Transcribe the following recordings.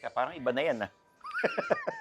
Teka, parang iba na yan, ah.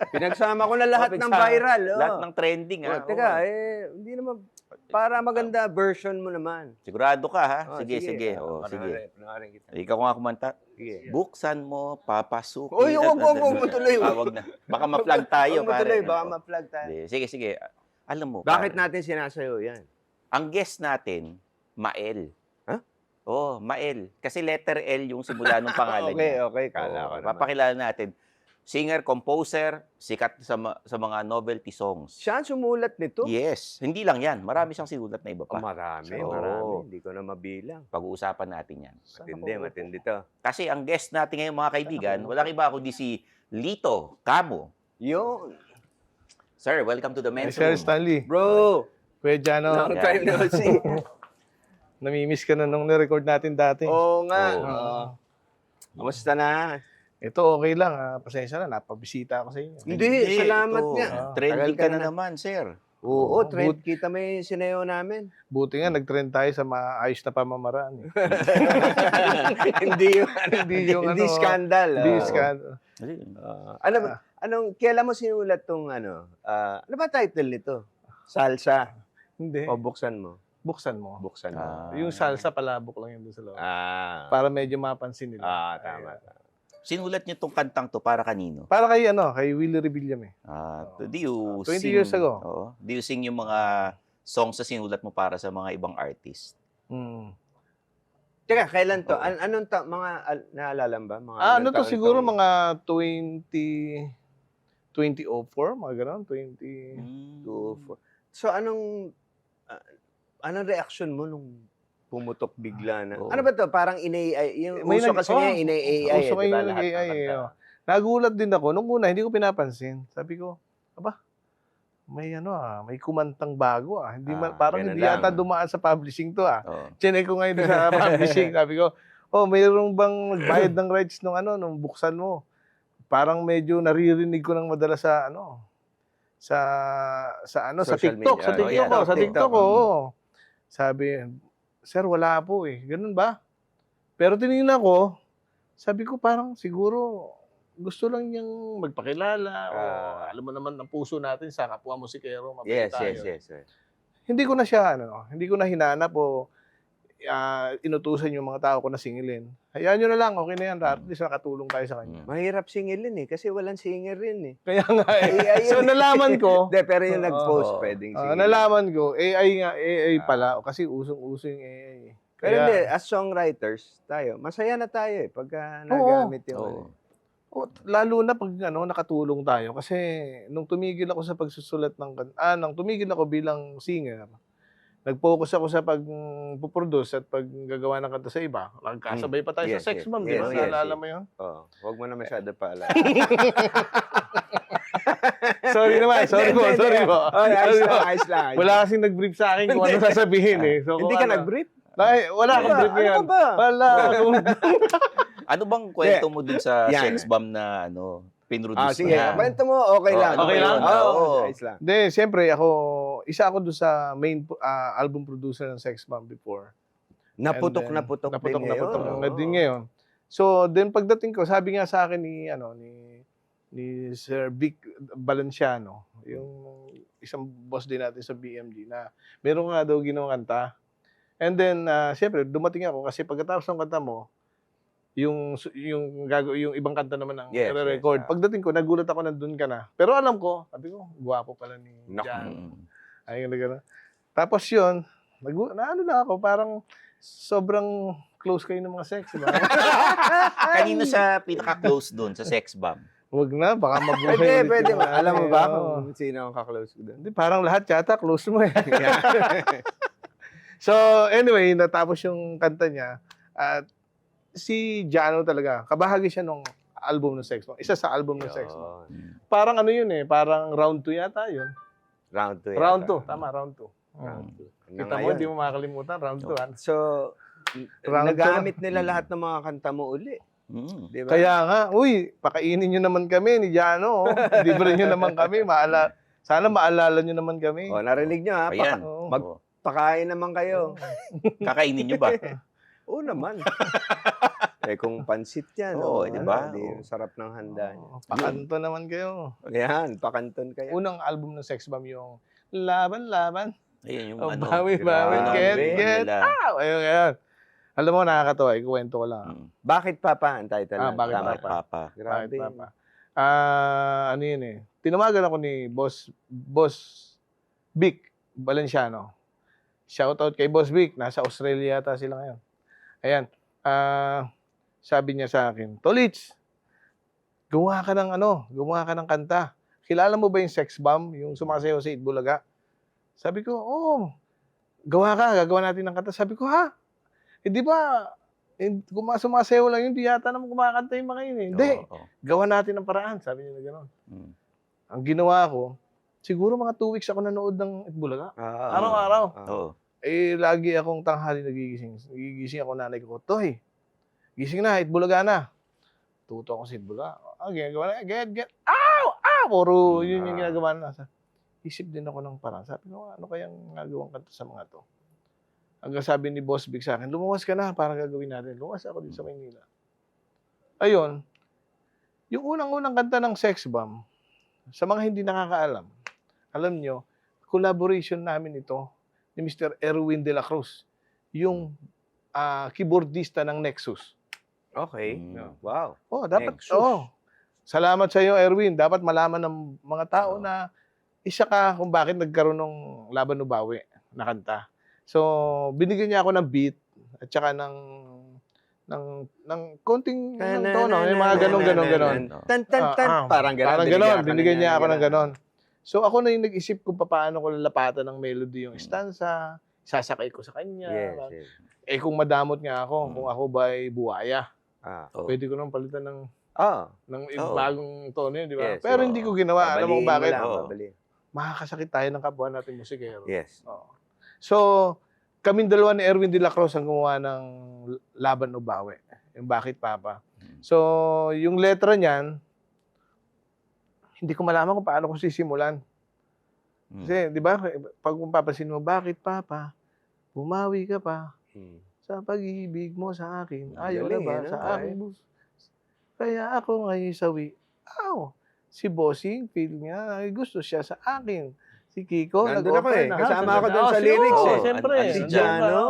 Pinagsama ko na lahat ng viral. Oh. Lahat ng trending, ha? Teka, hindi naman, para maganda version mo naman. Sigurado ka, ha? Oh, sige. Oh, sige. Panoorin kita. Ikaw nga kumanta. Sige. Buksan mo, papasukin. Uy, huwag mo tuloy. Wag na. Baka ma-flag tayo, Huwag mo pare. tuloy, baka ma-flag tayo. Sige. Alam mo, Bakit pare, natin sinasayo yan? ang guest natin, Mael. Huh? Oh, Mael. Kasi letter L yung simula ng pangalan niya. Okay. Kala ko naman. Papakilala natin. Singer, composer, sikat sa mga novelty songs. Siya ang sumulat nito? Yes. Hindi lang yan. Marami siyang sinulat na iba pa. Marami. Oo. Hindi ko na mabilang. Pag-uusapan natin yan. Matindi to. Kasi ang guest natin ngayon, mga kaibigan, walang iba kundi si Lito Camo. Yun. Sir, welcome to the men's Sir room. Stanley, Bro, Kuya Jano, long time no see. namimiss ka na nung nirecord natin dati. Oo nga. Oo. Kamusta na? Ito okay lang, pasensya na, napabisita ako sa inyo. Hindi, salamat ito. nga. Trending Tagal ka na naman, sir. Oo, trend. Kita mo yung sinayo namin. Buti nga, nag-trend tayo sa maayos na pamamaraan. Eh. Hindi yung, hindi scandal. Hindi Oo. scandal. Kailan mo sinulat tong ano ba title nito? Salsa. Hindi, O buksan mo. buksan mo. Buksan mo. Yung salsa, palabok lang yun doon sa loob. Para medyo mapansin nila. Tama. Sinulat niyo tong kantang to para kanino? Para kay Willie Rebillame. Do you 20 sing, years ago. Oo. Do you sing yung mga songs na sinulat mo para sa mga ibang artist? Teka, kailan to? Anong mga naalala mo ba? Mga Ano to taon siguro to? mga 2004, mga gano'n, 2, 4. So anong reaction mo nung pumutok bigla na? Oo. Ano ba to? Parang ina-AI. Yung May uso nag- kasi niya, ina-AI. Uso ngayon diba? yung Lahat ng AI, kanta. oh. Nagulat din ako. Nung una, hindi ko pinapansin. Sabi ko, may kumantang bago ah. Parang ganun hindi lang. yata dumaan sa publishing to ah. Oo. Chinek ko ngayon sa publishing. Sabi ko, mayroong bang bayad ng rights nung buksan mo? Parang medyo naririnig ko ng madalas sa sa Social TikTok. media. Sa TikTok, yeah, sa TikTok. TikTok, Sabi, sir, wala po eh. Ganun ba? Pero tinignan ko, sabi ko parang siguro gusto lang niyang magpakilala o alam mo naman ang puso natin sa kapwa musikero, mabait tayo. Yes. Hindi ko na siya, hindi ko na hinanap o inutusan yung mga tao ko na singilin. Hayaan nyo na lang, okay na yan. At least nakatulong tayo sa kanya. Mahirap singilin eh. Kasi walang singer rin eh. Kaya nga AI So nalaman ko, Hindi, pero yung nag-post, Oo. pwedeng singilin. nalaman ko, AI pala. Kasi usong-uso yung AI. Pero hindi, as songwriters, masaya na tayo eh. Pagka nagamit yung Oo. Lalo na pag nakatulong tayo. Kasi nung tumigil ako sa pagsusulat nung tumigil ako bilang singer, nag-focus ako sa pag-produce at paggagawa ng kanta sa iba. Nagkasabay pa tayo Yes, sa Sex yes. Bomb, di ba? Yes, Naalala yes. mo yun? Oo. Huwag mo na masyado paalala. Sorry naman, sorry po. Ayos lang. Wala kasing nag-brief sa akin kung ano sasabihin eh. So, Hindi ka nag-brief? Wala akong brief Ano ngayon. ka ba? Wala akong... Ano bang kwento mo dun sa Yan. Sex Bomb na pinroduce Sige, na? kwento mo, okay lang. Okay lang? Oo. Ayos lang. Hindi, siyempre isa ako doon sa main album producer ng Sex Bomb before. Naputok And then, din ngayon. na din ngayon. So, then pagdating ko, sabi nga sa akin ni Sir Vic Valenciano, yung isang boss din natin sa BMG, na meron nga daw ginawang kanta. And then, siyempre, dumating ako kasi pagkatapos ng kanta mo, yung ibang kanta naman ang Yes, record. yes. Pagdating ko, nagulat ako nandun ka na. Pero alam ko, sabi ko, gwapo pala ni Naku. Jan. Ay, gano'n. Tapos yun, naano na ako, parang sobrang close kayo ng mga sex, diba? Kanino sa pinaka-close dun sa Sex Bomb? Huwag na, baka mabuhay. Pwede. ulit yung Alam mo ba Oo. kung sino ang kaklose ko doon? Hindi, parang lahat yata close mo eh. So, anyway, natapos yung kanta niya. At si Jano talaga, kabahagi siya nung album ng Sex Bomb. Isa sa album ng Sex Bomb. Parang ano yun eh, parang round 2 yata yun. Round 2. Round 2, tama, round 2. Round 2. Kita mo, hindi mo makakalimutan, round 2. So, Round nagamit nila lahat ng mga kanta mo uli. Di ba? Kaya nga, pakainin nyo naman kami ni Jano. Libre nyo naman kami. Sana maalala nyo naman kami. Narinig nyo ha. Ayan. Pakain naman kayo. Kakainin nyo ba? Oo naman. kung pansit yan. Oo, di ba? Di Oo. sarap ng handa niya. Pakanto naman kayo. Yan, pakanton kayo. Unang album ng Sex Bomb yung Laban, Laban. Ayun yung Oh, ano. bawi, bawi, grabe. get, Nila. Ayun. Alam mo, nakakatawa. Ikuwento ko lang. Mm. Bakit Papa? Ang title lang. Bakit Tama, Papa? Papa. Grabe. Bakit, Papa? Ano yun eh. Tinawagan ako ni Boss Vic Valenciano. Shoutout kay Boss Vic. Nasa Australia yata sila ngayon. Ayan. Sabi niya sa akin, Tolits, gumawa ka ng kanta. Kilala mo ba yung Sex Bomb? Yung sumasayaw sa Itbulaga? Sabi ko, oo. Gagawa natin ng kanta. Sabi ko, ha? Di ba, sumasayaw lang yun, di yata naman kumakanta yung mga yun eh. Hindi, Oo. gawa natin ng paraan. Sabi niya na gano'n. Mm. Ang ginawa ko, siguro mga 2 weeks ako nanood ng Itbulaga. Araw-araw. Oo. Lagi akong tanghali nagigising. Nagigising ako, nanay ko, Toy, gising na, Itbulaga na. Tuto ako sa Itbulaga. Ginagawa na, get, puro yun yung ginagawa na. Isip din ako ng parang. Sabi ko, ano kayang nagawang kanta sa mga to? Hanggang sabi ni Boss Big sa akin, lumuwas ka na para gagawin natin. Lumuwas ako dito sa Maynila. Ayun, yung unang-unang kanta ng Sex Bomb, sa mga hindi nakakaalam, alam nyo, collaboration namin ito ni Mr. Erwin de la Cruz, yung keyboardista ng Nexus. Okay. Mm. Wow. Dapat, Nexus. salamat sa iyo, Erwin. Dapat malaman ng mga tao Oo. na isa ka kung bakit nagkaroon ng Laban Ubawi na kanta. So, binigyan niya ako ng beat at saka ng konting tono, yung mga ganon. Tan. Parang ganon. Parang ganon. Binigyan niya ako ng ganon. So, ako na yung nag-isip kung paano ko lalapatan ng melody yung stanza, sasakay ko sa kanya. Yes. Kung madamot nga ako, kung ako ba ay buwaya, Oo. pwede ko nang palitan ng Oo. bagong tono yun, di ba? Yes, Pero oo. hindi ko ginawa. Alam mo kung bakit? Oo. Makakasakit tayo ng kapwa natin musikero. Yes. Oo. So, kaming dalawa ni Erwin de la Cruz ang gumawa ng Laban o Bawi. Yung Bakit Papa. So, yung letra niyan, hindi ko malaman kung paano ko sisimulan. Kasi, di ba, pag mapapansin mo, bakit Papa, bumawi ka pa sa pag-ibig mo sa akin. Ayaw na Galing, ba ano? sa aking buso? Kaya ako ngayon sawi, si Bossing, feel niya, ay gusto siya sa akin. Si Kiko, Nandun ako nag-offer eh. na, Kasama ha? ako dun sa lyrics Oo, eh. Siyempre. Si Ano, Jano.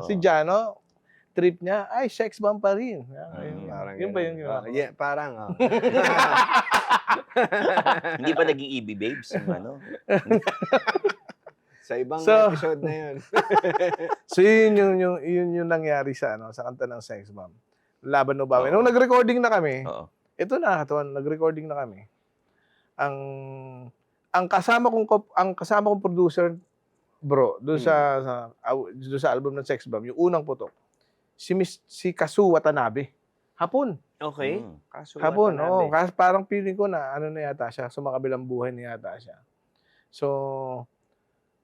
Si Jano, trip niya, ay, sex bomb pa rin. Parang Yun ba yung ganun. ginawa ko? Yeah, parang. Hindi ba naging EB Babes? Yung ano? Sa ibang So- episode na yun. So, yun yung nangyari sa kanta ng Sex Bomb. Laban o Bawi. Nung nag-recording na kami, Oo. ito nakakatawa, nag-recording na kami. Ang kasama kong producer, bro, doon sa album ng Sex Bomb, yung unang putok, si Kazu Watanabe. Hapon. Okay. Mm. Hapon, oo. Kasi parang feeling ko na ano na yata siya, sumakabilang buhay na yata siya. So,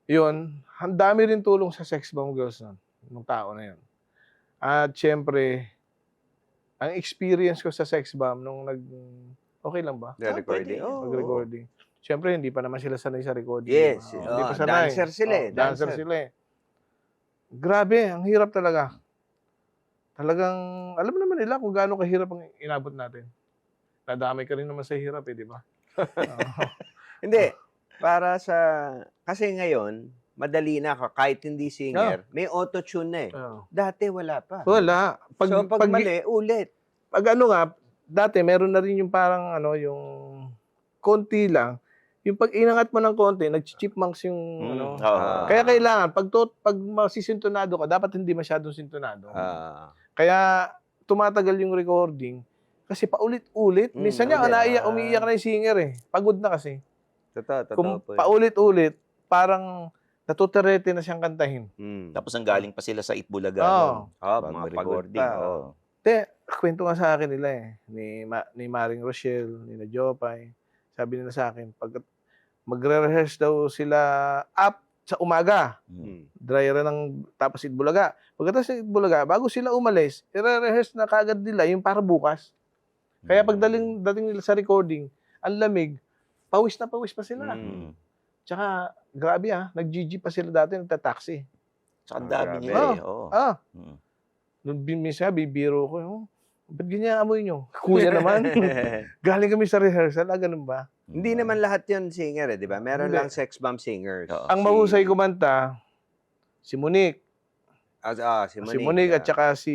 yun, ang dami rin tulong sa Sex Bomb Girls nung tao na yun. At syempre, ang experience ko sa Sex Bomb nung okay lang ba? The recording. pwede. Oo. Mag-recording. Siyempre, hindi pa naman sila sanay sa recording. Yes. Di ba? Hindi pa sanay. Dancer sila eh. Dancer sila eh. Grabe, ang hirap talaga. Talagang, alam naman nila kung gaano kahirap ang inabot natin. Nadamay ka rin naman sa hirap eh, di ba? Hindi. Kasi ngayon, madali na kahit hindi singer, may auto-tune na eh. Dati wala pa. Wala. Pag mali, ulit. Pag ano nga, dati meron na rin yung parang yung konti lang. Yung pag inangat mo ng konti, nag-chipmunks yung Oo. Kaya kailangan, pag masisintonado ka, dapat hindi masyadong sintonado. Kaya tumatagal yung recording kasi paulit-ulit. Minsan nga, umiiyak na yung singer eh. Pagod na kasi. Totoo Kung po. paulit-ulit, parang natuterete na siyang kantahin. Tapos ang galing pa sila sa Itbulaga. Oo. Mga pagod pa. Oo. Kwento nga sa akin nila eh. Ni Maring Rochelle, ni na Jopay. Sabi nila sa akin, pag magre-rehearse daw sila up sa umaga, dry run tapos Itbulaga. Pagkatapos sa Itbulaga, bago sila umalis, i-rehearse na kagad nila yung para bukas. Kaya dating nila sa recording, ang lamig, pawis na pawis pa sila. Tsaka, grabe nag-GG pa sila dati, nagta-taxi. Tsaka ang dami grabe. nila eh. Oo. Nung minsan, bibiro ko, ba't ganyan amoy nyo? Kuya naman. Galing kami sa rehearsal. Ganun ba? Hindi naman lahat yun singer, di ba? Meron Hindi. lang sex bomb singers. Oo. Ang mahusay kumanta, si Monique. Si Si Monique at saka si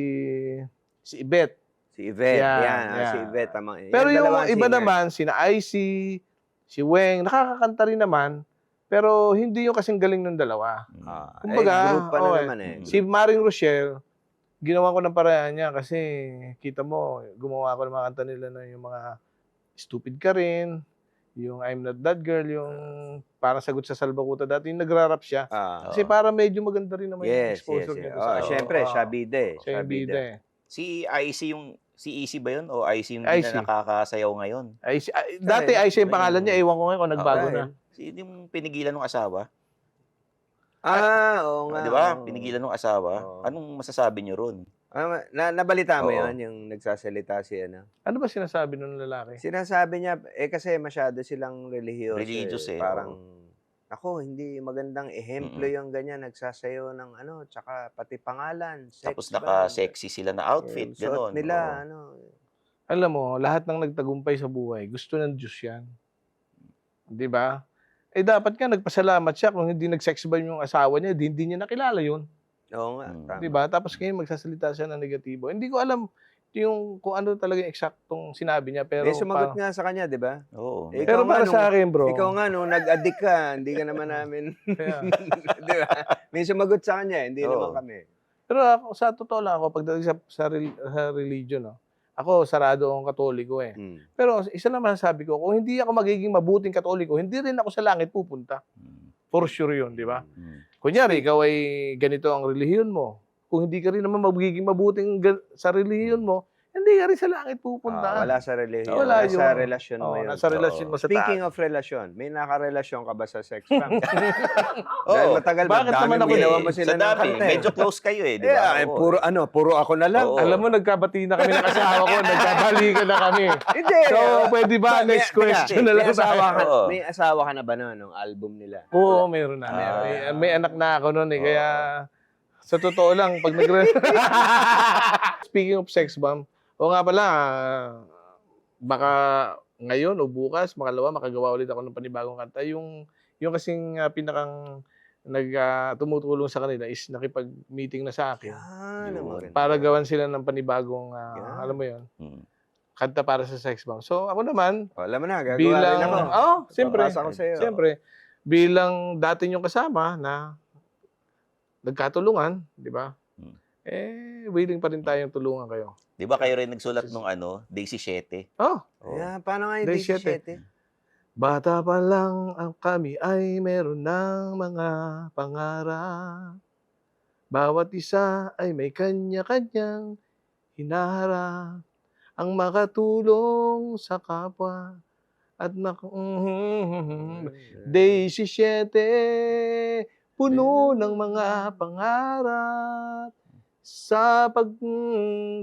Yvette. si Yvette. Yan, Yan, yan. si Yvette. Pero yung dalawang iba singer. naman, sina Icy, si Weng, nakakakanta rin naman. Pero hindi yung kasing galing ng dalawa. Kumbaga, group pa na okay. naman eh. Si Maring Rochelle, ginawa ko ng paraan niya kasi kita mo, gumawa ko ng mga kanta nila na yung mga Stupid Ka Rin, yung I'm Not That Girl, yung parang sagot sa Salbakuta dati, yung nagra-rap siya. Kasi para medyo maganda rin naman yung Yes, exposure yes. niya. doon sa- Siyempre, Oo. siya bida eh. Siya yung bida eh. Si Easy ba yun? O Icy yung hindi Icy. na nakakasayaw ngayon? Dati Icy yung pangalan niya, ewan ko ngayon kung nagbago Okay. na. Yung pinigilan ng asawa? Oo nga. Di ba? oo. Pinigilan ng asawa. Oo. Anong masasabi niyo ron? Nabalita mo Oo. yun, yung nagsasalita si ano? Ano ba sinasabi ng lalaki? Sinasabi niya, kasi masyado silang religious. Religious eh, Parang, ako, hindi magandang ehemplo yung ganyan, nagsasayo ng ano, tsaka pati pangalan. Sex Tapos bomb. naka-sexy sila na outfit, Yung suot gano'n. nila, Oo. ano. Alam mo, lahat ng nagtagumpay sa buhay, gusto ng Diyos yan. Di ba? Dapat nga nagpasalamat siya kung hindi nag-sex bomb yung asawa niya, hindi niya nakilala yun. Oo nga, Mm. tama. Di ba? Tapos ngayon magsasalita siya ng negatibo. Hindi ko alam yung kung ano talaga yung eksaktong sinabi niya. Pero, Sumagot nga sa kanya, di ba? Oo. Ikaw pero nga para nung- sa akin, bro. Ikaw nga, nung nag-addict ka, hindi ka naman namin, Kaya- di ba? May sumagot sa kanya, hindi Oo. naman kami. pero ako, sa totoo lang ako, pagdating sa religion, no, ako sarado akong katoliko eh. Pero isa lang masasabi ko, kung hindi ako magiging mabuting katoliko, hindi rin ako sa langit pupunta. Mm. For sure yun, di ba? Mm. Kunyari, ikaw ay ganito ang relihiyon mo. Kung hindi ka rin naman magiging mabuting sa relihiyon mo, hindi ka rin sa langit pupunta. Wala sa religion. Wala Wala sa yun. relasyon mo yun. Nasa relasyon mo sa Speaking taas. of relasyon, may nakarelasyon ka ba sa sex bomb? Oo. Dahil matagal, Bakit naman daming ako ginawa eh? mo sila Sa ng dami, kanta eh. medyo close kayo eh, di ba? Oo. Puro ako na lang. Oo. Alam mo, nagkabati na kami ng asawa ko, nagkabalikan na kami. Hindi. So, pwede ba? Next question na lang tayo. Oo. May asawa ka na ba noon, nung album nila? Oo, mayroon na. May anak na ako noon eh. Kaya, sa totoo lang, pag Speaking of sex bomb, o nga pala, baka ngayon o bukas, makalawa, makagawa ulit ako ng panibagong kanta. Yung kasing pinakang tumutulong sa kanila is nakipag-meeting na sa akin. Yan, Yun. maganda. Para gawan sila ng panibagong, Yeah. alam mo yun, Mm. kanta para sa sex bomb. So, ako naman, Alam mo na, gagawa bilang, rin ako. siyempre, Papasa ko sa'yo. siyempre, bilang dati yung kasama na nagkatulungan, di ba? Hmm. Willing pa rin tayong tulungan kayo. Di ba kayo rin nagsulat nung Daisy 7? Oh, Yeah, paano nga yung Day 17? bata pa lang ang kami ay meron ng mga pangarap. Bawat isa ay may kanya-kanyang hinaharap. Ang makatulong sa kapwa at Day 17, puno ng mga pangarap. Sa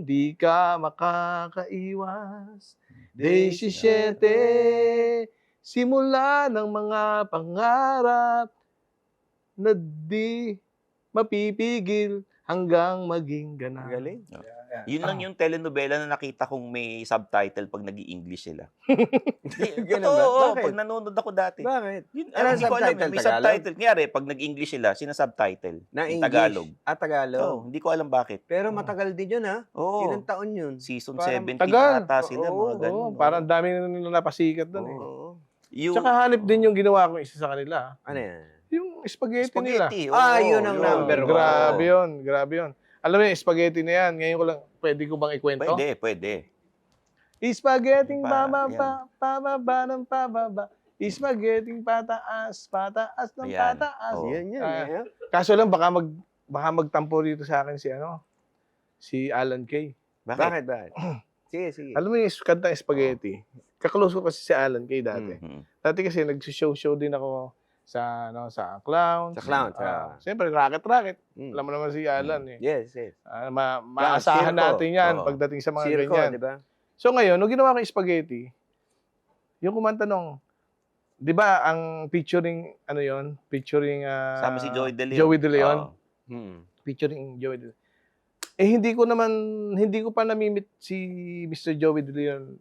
di ka makakaiwas. Day 17, simula ng mga pangarap na di mapipigil hanggang maging ganap. Galing. Yun lang yung telenovela na nakita kong may subtitle pag nag-i-English sila. Ganun ba? Oo, Bakit? pag nanonood ako dati. Bakit? Yun, Ano hindi ko alam, subtitle? may Tagalog? subtitle. Kanyari, pag nag-English sila, sinasubtitle. Na Yung English. Tagalog. Tagalog. Oo, hindi ko alam bakit. Pero matagal din yun, ha? Oo. Ilang taon yun? Season Parang 17 tagal. ata sila, Oo, mga ganun. Oo, parang dami na nila napasikat doon eh. Oo. Yung Tsaka hanip din yung ginawa kong isa sa kanila. Ano yan? Yung spaghetti nila. spaghetti. Yun ang number one. Grabe yun, grabe yun. Alam mo yung spaghetti na yan, ngayon ko lang, pwede ko bang ikwento? Pwede. Spaghetti Yan. pababa ng pababa. Spaghetti pataas ng Ayan. pataas. Oo. Yan, yan. Kaso lang baka magtampo dito sa akin si Alan Kay. Bakit? Bakit? Sige. Alam mo yung kanta spaghetti. Kaklose ko kasi si Alan Kay dati. Mhm. Dati kasi nag-show din ako sa Clowns. Sa Clowns, Siyempre Rocket. Mm. Alam mo naman si Alan eh. Yes. Maasahan circo. natin yan Oo. pagdating sa mga Circo, ganyan. di ba? So ngayon, nung ginawa ko yung spaghetti, yung kumanta nung, di ba ang featuring, Sama si Joey De Leon. Joey De Leon. Oo. Hmm. Featuring Joey De Leon. hindi ko pa namimit si Mr. Joey De Leon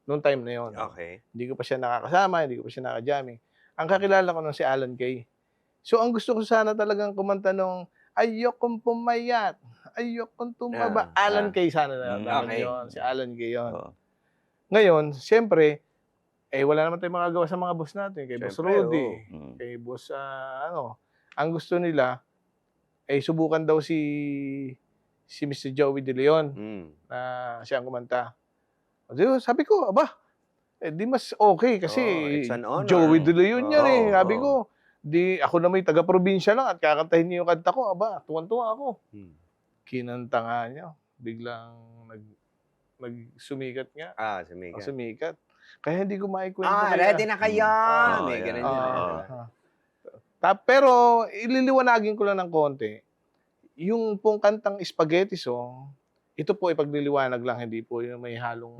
noong time na yon. Okay. Hindi ko pa siya nakakasama, hindi ko pa siya nakajamming. Ang kakilala ko nun si Alan Kay. So, ang gusto ko sana talagang kumanta nung ayokong pumayat, ayokong tumaba. Alan Kay sana naman okay. yun. Si Alan Kay yun. Oo. Ngayon, siyempre, wala naman tayong magagawa sa mga boss natin. Kay Boss Siyempre, Rudy, Mm. kay Boss, ang gusto nila, subukan daw si Mr. Joey De Leon na siya ang kumanta. Sabi ko, aba, di mas okay kasi it's an honor. Joey De Leon yan eh. Oo, Sabi ko, di ako na may taga-probinsya lang at kakantahin niyo yung kanta ko. Aba, tuwan-tuwa ako. Kinanta nga niya. Biglang nagsumikat nga. Sumikat. Sumikat. Kaya hindi ko maikwento. Ready na kayo! May yeah. ganun yun. Pero ililiwanagin ko lang ng konti. Yung pong kantang Spaghetti Song, ito po ipagliliwanag lang, hindi po yung may halong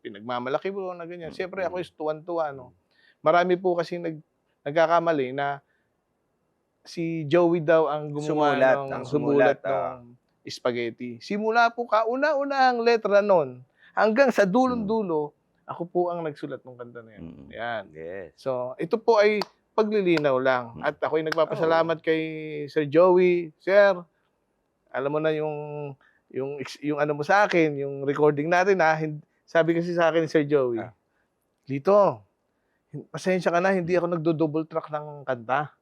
pinagmamalaki po na ganyan. Siyempre ako is tuwan-tuwa. No? Marami po kasi nagkakamali na si Joey daw ang gumawa sumulat ng spaghetti. Simula po kauna-una ang letra nun, hanggang sa dulong-dulo, ako po ang nagsulat ng kanta na yan. Yan. Yes. So, ito po ay paglilinaw lang. At ako'y nagpapasalamat kay Sir Joey. Sir, alam mo na yung ano mo sa akin, yung recording natin sabi kasi sa akin ni Sir Joey, Lito, pasensya ka na, hindi ako nagdo-double track ng kanta.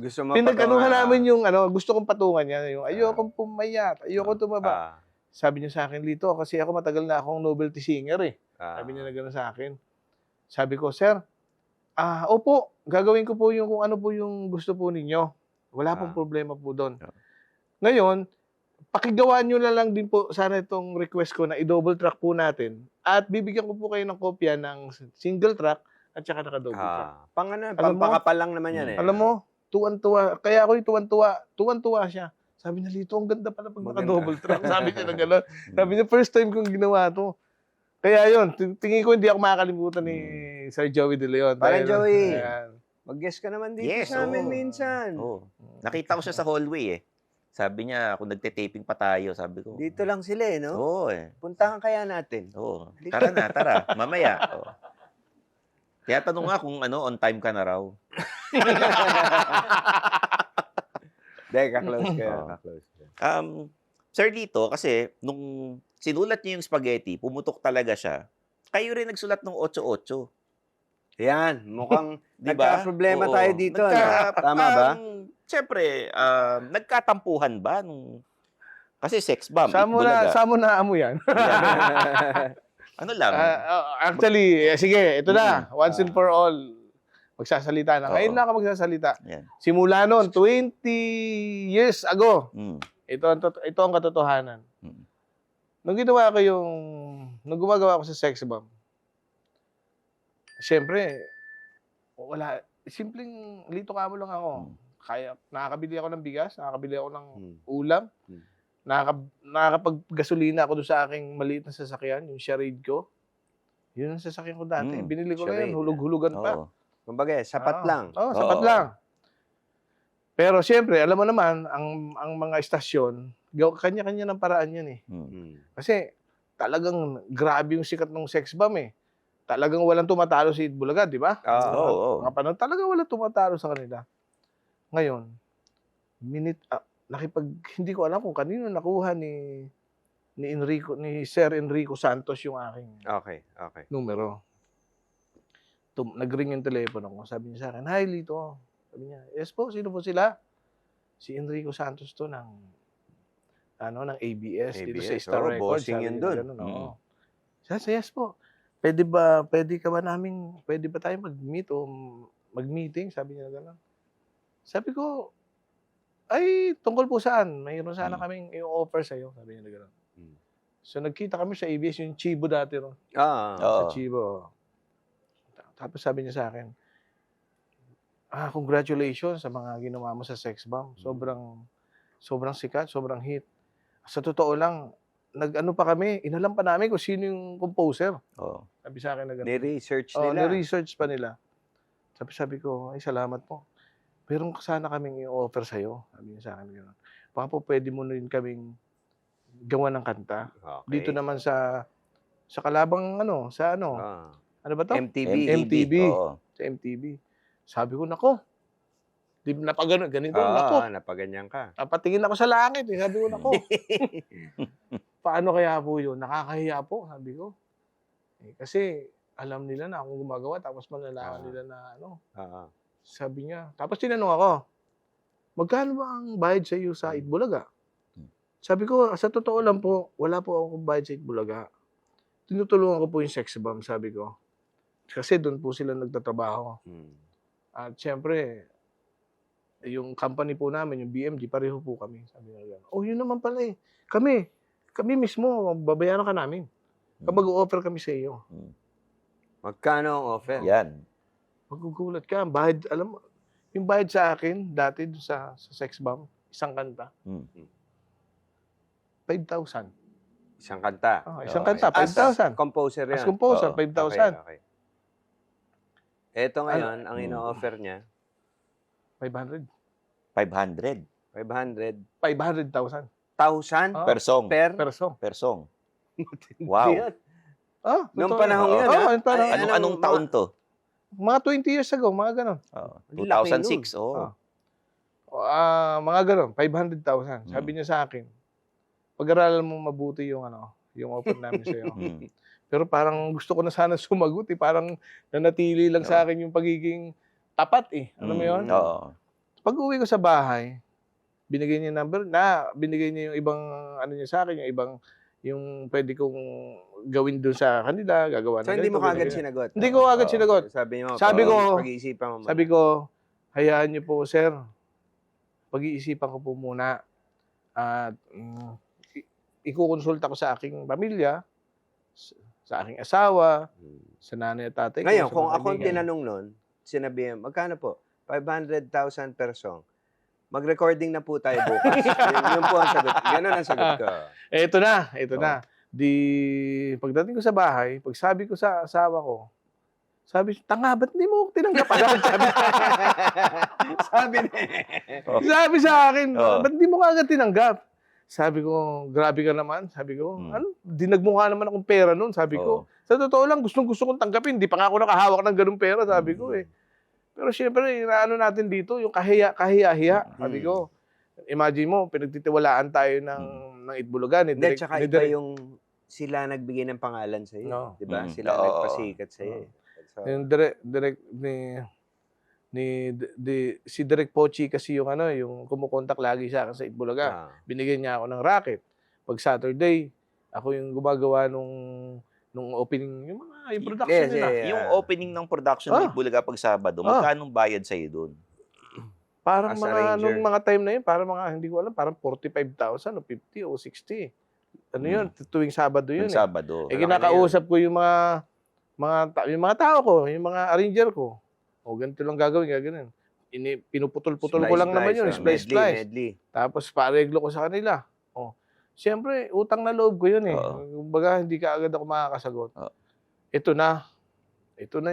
Gusto mo Pinag-anuhan namin yung gusto kong patungan niya, yung ayokong pumayat, ayokong tumaba. Sabi niya sa akin, Lito, kasi ako matagal na akong novelty singer eh. Sabi niya na gano'n sa akin. Sabi ko, Sir, opo, gagawin ko po yung kung ano po yung gusto po ninyo. Wala pong problema po doon. Ngayon, pakigawa nyo na lang din po sana itong request ko na i-double track po natin at bibigyan ko po kayo ng kopya ng single track at saka naka-double track. Pampakapal lang naman yan eh. Alam mo, tuwan-tuwa. Kaya ako yung tuwan-tuwa. Tuwan-tuwa siya. Sabi niya, Lito, ang ganda pala pag naka-double track. Sabi niya na gano'n. Sabi niya, first time kong ginawa to. Kaya yun, tingin ko hindi ako makakalimutan ni Sir Joey De Leon. Parang Joey, ayan. mag-guest ka naman dito Yes, sa amin oo. minsan. Nakita ko siya sa hallway eh. Sabi niya, kung nagte-taping pa tayo, sabi ko. Dito lang sila eh, no? Oo eh. Puntahan kaya natin. Oo. Tara na, tara. Mamaya. Oo. Kaya tanong nga kung on time ka na raw. Dahil ka-close kayo. Oo. Sir, dito, kasi nung sinulat niyo yung spaghetti, pumutok talaga siya. Kayo rin nagsulat ng 8-8. Yan, mukhang Diba? nagka-problema Oo. tayo dito. Tama ba? Siyempre, nagkatampuhan ba nung... Kasi sex bomb. Saan mo na amo yan? Ano lang? Actually, sige, ito na. Once and for all. Magsasalita na. Ngayon Oo. na ako magsasalita. Yan. Simula noon, 20 years ago, Mm. ito ang katotohanan. Mm. Nung gumagawa ako sa sex bomb, siyempre, wala, simpleng lito kamo lang ako. Kaya, nakakabili ako ng bigas, nakakabili ako ng ulam, nakakapag-gasolina ako doon sa aking maliit na sasakyan, yung Charade ko. Yun ang sasakyan ko dati. Binili ko na yun, hulug-hulugan pa. Oo. Kumbaga, sapat lang. Oo, sapat lang. Pero siyempre, alam mo naman, ang mga estasyon, kanya-kanya ng paraan yan eh. Kasi talagang grabe yung sikat ng sex bomb eh. Talagang walang tumatalo si Bulaga, di ba? Oo. Mga panahon, talagang walang tumatalo sa kanila. Ngayon, hindi ko alam kung kanino nakuha ni Sir Enrico Santos yung aking Okay. numero. Nag-ring yung telepono ko. Sabi niya sa akin, "Hi, Lito." Sabi niya, "Yes po, sino po sila?" Si Enrico Santos to ng ABS dito sa Star Records. Bossing yun dun. Sabi, "Yes po. Pwede ba tayo mag-meet o mag-meeting?" Sabi niya gano'n. Sabi ko, "Ay, tungkol po saan? Mayroon sana kaming i-offer sa'yo." Sabi niya gano'n. So, nagkita kami sa ABS, yung Chibo dati ron. Sa Chibo. Tapos sabi niya sa akin, "Congratulations sa mga ginawa mo sa sex bomb. Sobrang sikat, sobrang hit. Sa totoo lang, nag-ano pa kami, inalam pa namin kung sino yung composer." Sabi sa akin na gano'n. Ni-research nila. Ni-research pa nila. Sabi ko, "Ay, salamat po. Pero sana kaming i-offer sa'yo." Sabi niya sa akin gano'n. "Baka po pwede mo rin kaming gawa ng kanta. Okay. Dito naman sa kalabang Ah. ano ba 'to? MTV. MTV. Oo. Sa MTV. Sabi ko, "Naku, 'di napagano ganito, naku, Napaganyan ka. napatingin ako sa langit, eh." Sabi ko, "Naku, paano kaya po 'yun? Nakakahiya po." Sabi ko. Eh, kasi alam nila na akong gumagawa tapos malalaman nila na ano. Oo. Sabi niya tapos tinanong ako, "Magkano ba ang bayad sa iyo sa Itbulaga?" Sabi ko, "Sa totoo lang po, wala po akong bayad sa Itbulaga. Tinutulungan ko po yung sex bomb," sabi ko. Kasi do'n po sila nagtatrabaho. At siyempre, yung company po namin, yung BMG, pareho po kami. Sabi niya gano'n. "Oh, yun naman pala eh. Kami mismo, babayaran ka namin. Kapag o-offer kami sa iyo." Magkano ang offer? Yan. Magugulat ka. Bayad, alam mo, yung bayad sa akin, dati doon sa sex bomb, isang kanta, 5,000. Isang kanta. Isang kanta, As 5,000. composer As yan. composer, Oo. 5,000. Okay. Ito ngayon, ang ino-offer niya, 500. 500 500,000 500,000. per song. per Per song. Per song. Wow. Yan. totoo Noong yan. panahon yun, Oo, ha? yung panahon. Ay, Anong taon to? Mga 20 years ago, mga ganon. Oo. Laki 2006. Oo. Mga ganon, 500,000. Sabi niya sa akin, pag-aralan mo mabuti yung yung offer namin sa iyo. Pero parang gusto ko na sana sumagot eh. Parang nanatili lang sa akin yung pagiging tapat eh. Alam mo yun? Oo. Pag-uwi ko sa bahay, binigay niya yung number, binigay niya yung ibang niya sa akin, yung pwede kong gawin doon sa kanila, gagawa So, ng hindi mo ganito, kagad ganyan. sinagot? Hindi ko agad sinagot. Sabi ko, ko- pag-iisipan mo muna. Sabi ko, hayaan niyo po, sir. Pag-iisipan ko po muna. At ikukonsulta ko sa aking pamilya, sa aking asawa, sa nanay at tatay ko. Ngayon, sa kung mga ako ang kaibigan. tinanong nun, sinabihan, magkano po? 500,000 per song. Mag-recording na po tayo bukas. yun po ang sagot. Ganun ang sagot ko. Ito na. Pagdating ko sa bahay, pag sabi ko sa asawa ko, sabi, "Tanga, ba't di mo tinanggap?" Sabi sa akin, "Ba't di mo agad tinanggap?" Sabi ko, "Grabe ka naman." Sabi ko, dinagmukha naman akong pera nun. Sabi ko, sa totoo lang, gustong-gusto kong tanggapin. Di pa nga ako nakahawak ng ganung pera, sabi ko eh. Pero syempre, inaano natin dito, yung kahiya-hiya. Sabi ko, imagine mo, pinagtitiwalaan tayo ng Itbulaga. Hindi, tsaka iba yung sila nagbigay ng pangalan sa'yo. No. Di ba? Mm. Sila Oo. nagpasikat sa'yo. So, Yung si Direk Pochi kasi yung kumukontak lagi sa akin sa Itbulaga. Binigyan niya ako ng racket. Pag Saturday, ako yung gumagawa nung opening, yung production Yes, nila. Yung opening ng production ng Itbulaga pag Sabado, magkano bayad sa'yo doon? Parang As a ranger. nung mga time na yun, hindi ko alam, parang 45,000 o 50 o 60. Ano yun, tuwing Sabado yun. Yung Sabado. Eh, kinakausap ko yung mga tao ko, yung mga arranger ko. O, ganito lang gagawin. Pinuputol-putol ko lang naman yun, splice. Medley. Tapos pareglo ko sa kanila. O, siyempre, utang na loob ko yun eh. Oo. Kumbaga, hindi ka agad ako makakasagot. Oo. Ito na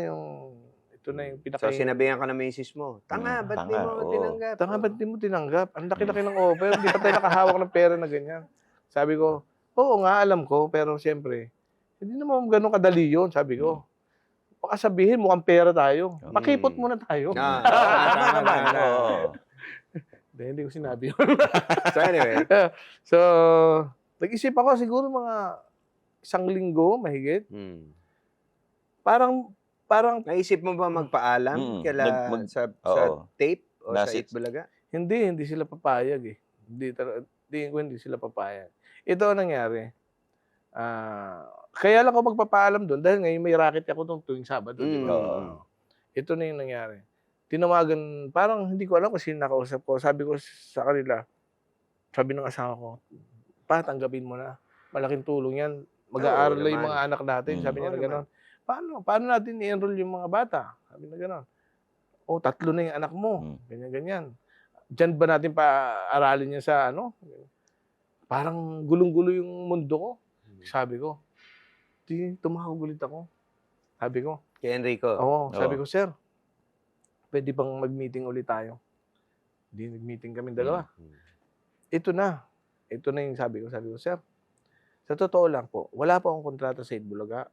yung pinaka... So, sinabihan ka na misis mo, "Tanga, ba't di mo tinanggap?" Tanga, ba't di mo tinanggap? Ang laki-laki ng offer. Hindi pa tayo nakahawak ng pera na ganyan. Sabi ko, oo nga, alam ko. Pero siyempre, hindi naman ganun kadali yun. Sabi ko, baka sabihin, mukhang pera tayo. Pakipot muna tayo. Tama. Hindi ko sinabi yun. So, anyway. So, nag-isip ako siguro mga 1 linggo, mahigit. Parang, Naisip mo ba magpaalam sa tape o sa Itbulaga? hindi sila papayag eh. Hindi sila papayag. Ito ang nangyari. Kaya lang ako magpapaalam doon dahil ngayon may racket ako tuwing Sabado. Di ba? Ito na yung nangyari. Tinawagan, parang hindi ko alam kung sino nakausap ko. Sabi ko sa kanila, sabi ng asawa ko, tanggapin mo na. Malaking tulong yan. Mag-aaral na yung mga anak natin. Sabi niya na gano'n. Paano natin i-enroll yung mga bata? Sabi na gano'n. 3 na yung anak mo. Ganyan. Diyan ba natin pa-aralin niya sa Parang gulong-gulo yung mundo ko. Sabi ko, tumawag ulit ako. Sabi ko. Kay Enrico? Oo. Sabi ko, "Sir, pwede bang mag-meeting ulit tayo?" Hindi, nag-meeting kami dalawa. Ito na yung sabi ko. Sabi ko, "Sir, Sa totoo lang po, wala pa akong kontrata sa Itbulaga.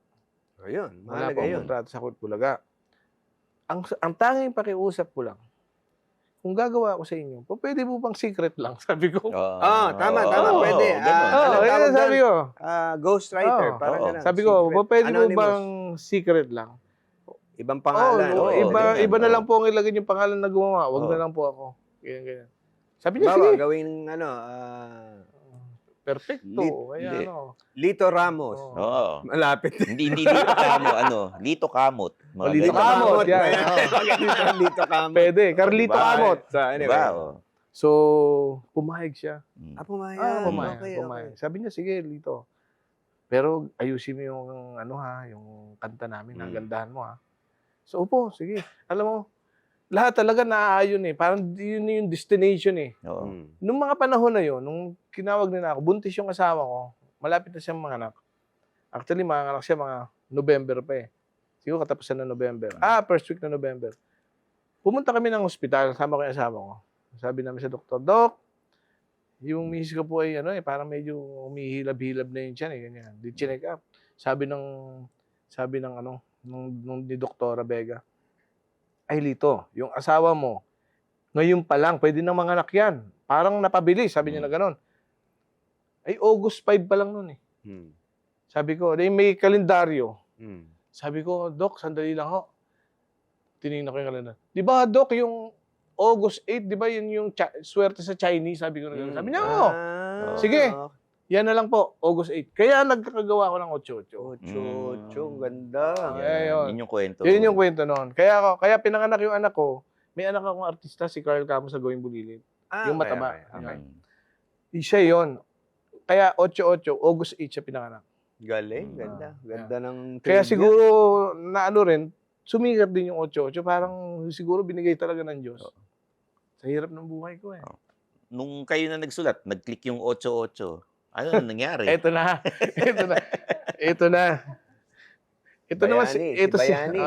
O yun, Wala mahalaga pa akong yun. kontrata sa Itbulaga. Ang tanging pakiusap ko lang, kung gagawa ko sa inyo, pwede mo bang secret lang? Sabi ko. Tama, Oo, pwede. ganun. Anong Yun tawag ang sabi doon? ko. Ghostwriter, Oo, parang oo. ganun. Sabi ko, Secret, pwede mo anonymous. bang secret lang? Ibang pangalan. Oo, Oo, ganyan, iba na oo. lang po ang ilagay yung pangalan na gumawa. Wag Oo. na lang po ako. Ganyan. Sabi niya, Bawa, sige. gawing Perfecto. Kaya Hindi. Lito Ramos. Oo. Oo. Malapit. Hindi Lito Kamot, Lito Kamot. Mga Lito ganyan. Kamot, yan. Lito Kamot. Pwede. Carlito Diba? Kamot. So, anyway. Diba? Oo. So, pumayag siya. Mm. Pumayag. Pumayag. Okay. Pumayag. Sabi niya, sige, Lito. Pero ayusin mo yung yung kanta namin, Mm. gandahan mo ha. So, upo, sige. Alam mo, lahat talaga naaayon eh. Parang yun yung destination eh. Oo. Nung mga panahon na yun, nung kinawag nila ako, buntis yung asawa ko, malapit na siyang manganak. Actually, manganak siya mga November pa eh. Siguro katapusan ng November. First week na November. Pumunta kami ng ospital, sama ko yung asawa ko. Sabi namin sa doktor, Dok, yung misis ko po ay parang medyo umihilab-hilab na yun siya eh. Ganyan. Di chinek up. Sabi ng ni Doktora Vega, ay Lito, yung asawa mo, ngayon pa lang, pwede nang manganak yan. Parang napabilis, sabi niya na gano'n. Ay, August 5 pa lang nun eh. Sabi ko, may kalendaryo. Sabi ko, Dok, sandali lang ho. Tinignan ko yung kalendaryo. Di ba, Dok, yung August 8, di ba yun yung swerte sa Chinese? Sabi ko na gano'n. Sabi niya, oo. Sige. Yan na lang po, August 8. Kaya nagkakagawa ko ng 8-8. Ganda. Yun yung kwento. Yun yung kwento noon. Kaya pinanganak yung anak ko. May anak akong artista, si Carl Camus sa Going Bulilit. Yung mataba. Okay. Siya yun. Kaya 8-8, August 8 siya pinanganak. Galing, ganda. Ganda ng Kaya trivia. siguro, sumikat din yung 8-8. Parang siguro binigay talaga ng Diyos. Sa hirap ng buhay ko eh. Nung kayo na nagsulat, nag-click yung 8-8. Ano na nangyari? Ito na. Ito na. Ito naman ito si Bayani.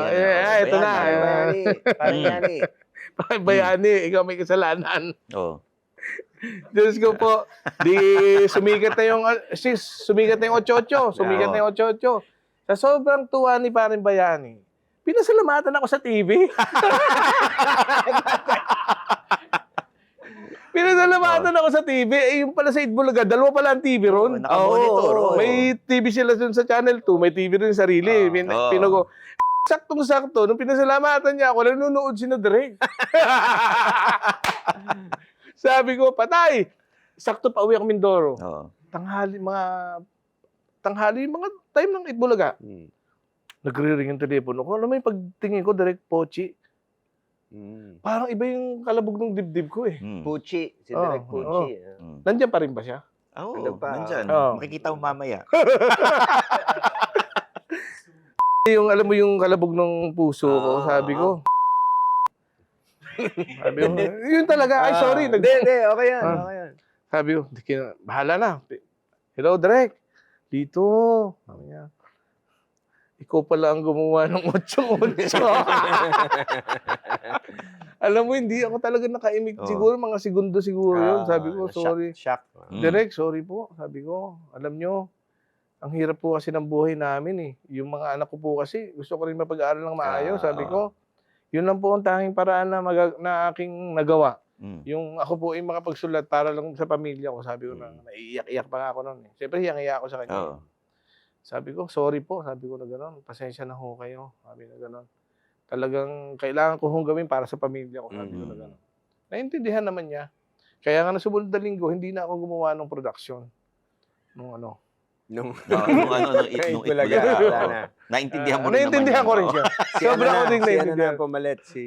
ito na. Bayani. Bayani. Bayani, ikaw may kasalanan. Oo. Diyos ko po, sumikat na yung 8-8. Sumikat na yung 8-8. Sa sobrang tuwa ni Paring Bayani, pinasalamatan ako sa TV. Pinasalamatan ako sa TV. Yung pala sa Itbulaga, dalawa pala ang TV ron. Naka-monitor. Oo. May TV sila dun sa Channel 2, may TV rin sarili. Pinago. Saktong-sakto, nung pinasalamatan niya ako, nanonood si na Direk. Sabi ko, patay! Sakto pa uwi ako Mindoro. Oo. Tanghali, mga time ng Itbulaga. Nagre-ring yung telepono ko. Alam mo yung pagtingin ko, Direk Pochi. Parang iba yung kalabog ng dibdib ko eh. Puchi. Si Direk Puchi. Nandiyan pa rin ba siya? Oo, Ano pa? nandyan. Oo. Makikita mo mamaya. Yung alam mo yung kalabog ng puso ko, sabi ko. Sabi ko, yun talaga. Ay, sorry. Hindi, okay yan. Okay yan. Sabi ko, bahala na. Hello, Direk. Dito. Sabi niya, ikaw pala ang gumawa ng 8-8. Alam mo, hindi ako talaga nakaimik. Siguro, mga segundo siguro yun. Sabi ko, sorry. Shock. Direk, sorry po. Sabi ko, alam nyo, ang hirap po kasi ng buhay namin eh. Yung mga anak ko po kasi, gusto ko rin mapag-aaral ng maayos. Sabi ko, yun lang po ang tanging paraan na aking nagawa. Yung ako po yung makapagsulat para lang sa pamilya ko. Sabi ko na, naiiyak-iyak pa nga ako noon eh. Siyempre, hiyang-iyak ako sa kanya. Oo. Sabi ko, sorry po. Sabi ko na gano'n. Pasensya na ho kayo. Sabi na gano'n. Talagang kailangan ko hong gawin para sa pamilya ko. Sabi ko na gano'n. Naintindihan naman niya. Kaya nga na sumunod na linggo, hindi na ako gumawa ng production. Nung Itbulaga. Naintindihan mo rin naman. Naintindihan ko rin siya. Sobra ko din naintindihan. na pumalit si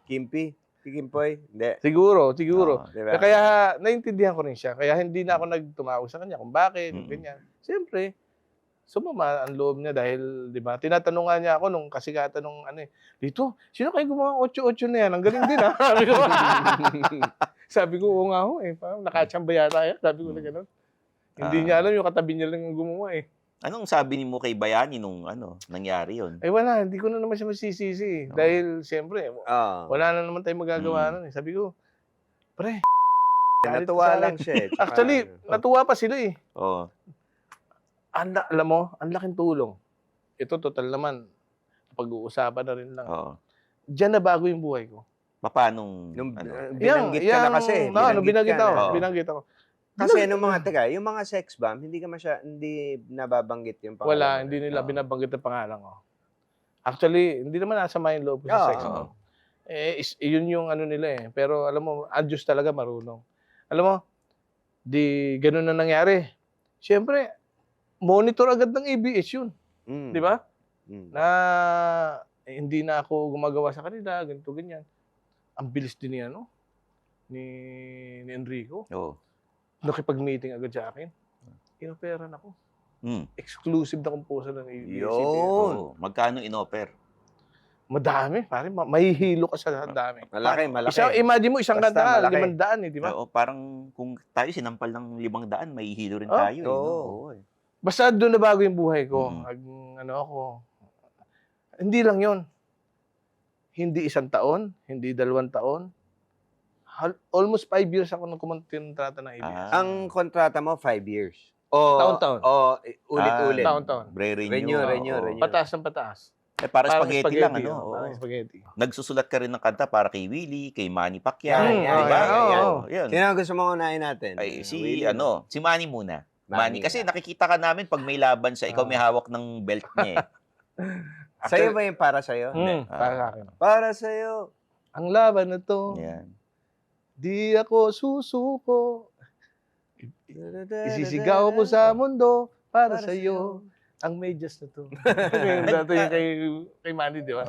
Kimpi? Si Kimpoy? Hindi. Siguro. Diba? Kaya naintindihan ko rin siya. Kaya hindi na ako nagtumawag sa kanya kung bakit, ganyan. Siyempre, sumama ang loob niya dahil, di ba, tinatanungan niya ako nung kasikatan nung dito, sino kayo gumawa 8-8 na yan? Ang galing din ha. Sabi ko, oo nga ho eh. Parang nakatsamba yata yan. Sabi ko na gano'n. Hindi niya alam yung katabi niya lang yung gumawa eh. Anong sabi ni mo kay Bayani nung nangyari yun? Eh wala, hindi ko na naman siya masisisi. Dahil siyempre, wala na naman tayong magagawa nun eh. Sabi ko, pre, Natuwa lang siya eh. actually, natuwa pa sila eh. Oo. alam mo, ang laking tulong. Ito total naman, pag-uusapan na rin lang. Oo. Diyan na bago yung buhay ko. Paanong, Nung ano? binanggit ka na kasi. Binanggit ako. Oo. Binanggit ako. Kasi nung yung mga sex bomb, hindi nababanggit yung pangalan. Wala, hindi nila binabanggit ang pangalan ko. Actually, hindi naman nasa mind loob ko sa sex bomb. Yun yung ano nila eh. Pero alam mo, ang Diyos talaga marunong. Alam mo, di ganun na nangyari. Siyempre, monitor agad ng ABS yun. Di ba? Na hindi na ako gumagawa sa kanila, ganito, ganyan. Ang bilis din niya, no? Ni Enrico. Oo. Nakipag-meeting agad sa akin. Inoperan ako. Exclusive na composer ng ABS-CBN. Yun. Oo. Magkano in-offer? Madami, pare. Mahihilo ka sa dami. Malaki. Imagine mo, isang Basta kanta, malaki. 500 di ba? Oo, parang kung tayo sinampal ng 500, may hilo rin Oh, tayo. Eh, no? oo. Oo, eh. Basta doon na bago yung buhay ko. Mm. Hindi lang yon. Hindi 1 taon, hindi 2 taon. Almost 5 years ako nung kumontrata ng ABS. Ang kontrata mo, 5 years. O, Taon-taon. O, ulit-ulit. Taon-taon. Renew. Pataas ng pataas. Eh, para Parang spaghetti lang, ano? Oo. Parang spaghetti. Nagsusulat ka rin ng kanta para kay Willie, kay Manny Pacquiao. Yan, yan, di ba? yan, yan. Oo, yun. Sino ang gusto mo unahin natin? Ay, si Manny muna. Manny. Manny. Kasi nakikita ka namin pag may laban siya, ikaw may hawak ng belt niya eh. Sa'yo ba yung para sa'yo? Para sa akin. Para sa'yo. Ang laban na to, Yan. di ako susuko. Isisigaw ko sa mundo para sa iyo ang medyas na to. Dito yung kay Manny, di ba?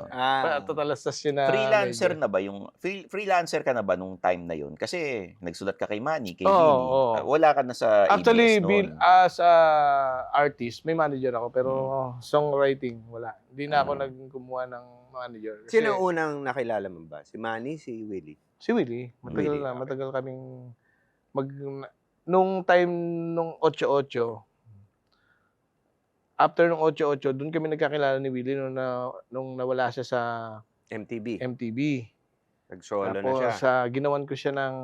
Tatalastas yun na Freelancer medyas. na ba yung freelancer ka na ba nung time na yun? Kasi nagsulat ka kay Manny, kay Oo, Willie. oo. Wala ka na sa Actually, ABS noon. as a artist, may manager ako, pero songwriting, wala. Hindi na ako nagkumuha ng manager. Kasi Sino unang nakilala mo ba? Si Manny, si Willie? si Willie. Matagal Willie, na, okay. matagal kaming nung time nung 8-8, after nung 8-8, doon kami nagkakilala ni Willie nung nawala siya sa MTV. MTV. Nag-solo na Tapos siya. ginawan ko siya ng